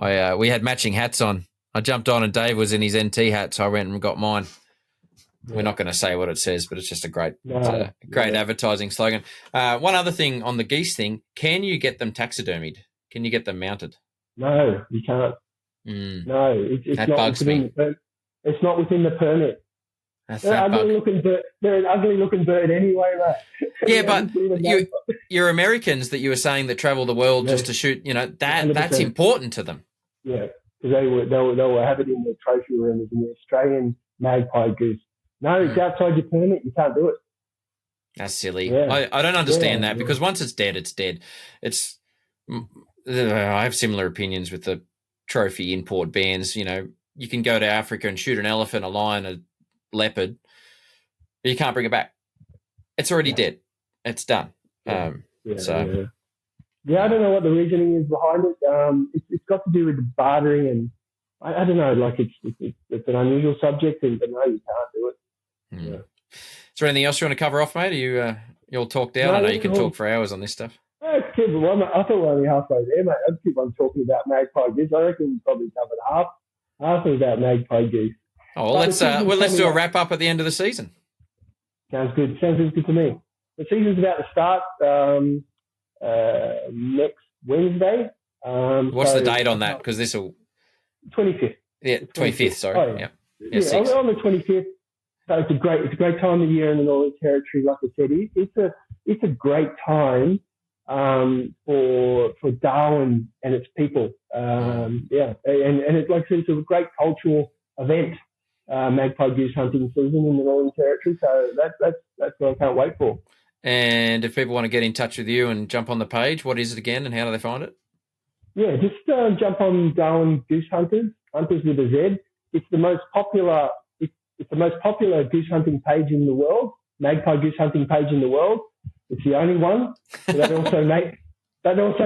We had matching hats on. I jumped on and Dave was in his NT hat, so I went and got mine. We're not going to say what it says, but it's just a great advertising slogan. One other thing on the geese thing, can you get them taxidermied? Can you get them mounted? No, you can't. No, it's that not bugs me. It's not within the permit. They're an ugly looking bird anyway, mate. Yeah, but you're Americans that you were saying that travel the world just to shoot. That's important to them. Yeah, because they will have it in the trophy room as an Australian Magpie Goose. No, it's outside your permit. You can't do it. That's silly. Yeah. I don't understand that, because once it's dead, it's dead. I have similar opinions with the trophy import bans. You can go to Africa and shoot an elephant, a lion, a leopard, but you can't bring it back. It's already dead. It's done. I don't know what the reasoning is behind it. It's got to do with the bartering, and I don't know. Like, it's an unusual subject, but no, you can't do it. Yeah. Is there anything else you want to cover off, mate? Are you all talked out? I know you can talk for hours on this stuff. I thought we're only halfway there, mate. I'd keep on talking about Magpie Goose. I reckon we probably covered half of that Magpie Goose. Oh, well, let's do a wrap up at the end of the season. Sounds good. Sounds good to me. The season's about to start next Wednesday. What's the date on that? Because this will 25th. Yeah, 25th. Sorry. Oh, yeah. On the 25th. So it's a great time of year in the Northern Territory. Like I said, it's it's a great time for Darwin and its people. And it's like it's a great cultural event, Magpie Goose hunting season in the Northern Territory. So that's what I can't wait for. And if people want to get in touch with you and jump on the page, what is it again, and how do they find it? Yeah, just jump on Darwin Goose Hunters, Hunters with a Z. It's the most popular. It's the most popular goose hunting page in the world. Magpie goose hunting page in the world. It's the only one. So that also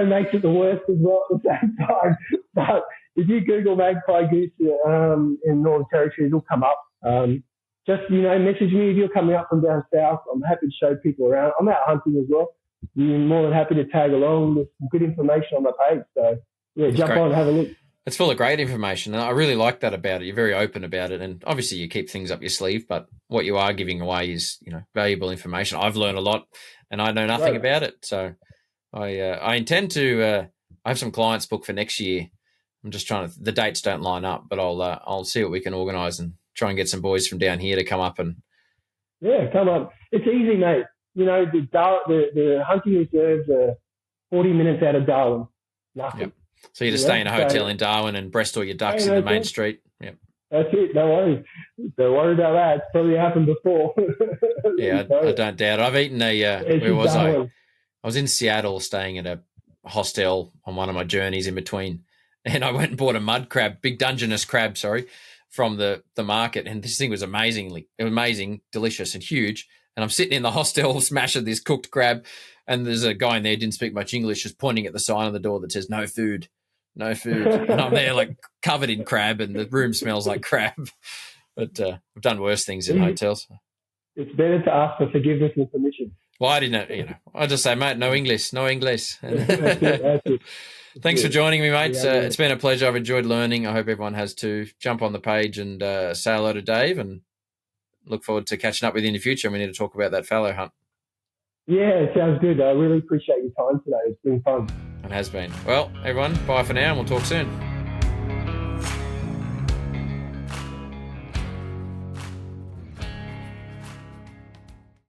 makes it the worst as well at the same time. But if you Google Magpie Goose in Northern Territory, it'll come up. Just message me if you're coming up from down south. I'm happy to show people around. I'm out hunting as well. You're more than happy to tag along with some good information on my page. So yeah, jump on and have a look. It's full of great information, and I really like that about it. You're very open about it, and obviously you keep things up your sleeve, but what you are giving away is, valuable information. I've learned a lot, and I know nothing about it. So I intend to. I have some clients booked for next year. I'm just trying to. The dates don't line up, but I'll see what we can organise and try and get some boys from down here to come up and. Yeah, come up. It's easy, mate. The hunting reserves are 40 minutes out of Darwin. Nothing. Yep. So you just stay in a hotel in Darwin and breast all your ducks in the main street. Yep. That's it. No worries. Don't worry about that. It's probably happened before. Yeah, I don't doubt it. I've eaten where was I? I was in Seattle staying at a hostel on one of my journeys in between, and I went and bought a mud crab, big Dungeness crab, from the market, and this thing was amazing, delicious and huge. And I'm sitting in the hostel smashing this cooked crab, and there's a guy in there who didn't speak much English, just pointing at the sign on the door that says, no food. And I'm there like covered in crab, and the room smells like crab. But I've done worse things in hotels. It's better to ask for forgiveness and permission. Well, I didn't, I just say, mate, no English. That's it. Thanks for joining me, mate. It's been a pleasure. I've enjoyed learning. I hope everyone has too. Jump on the page and say hello to Dave, and look forward to catching up with you in the future. We need to talk about that fallow hunt. Yeah, it sounds good. I really appreciate your time today. It's been fun. It has been. Well, everyone, bye for now, and we'll talk soon.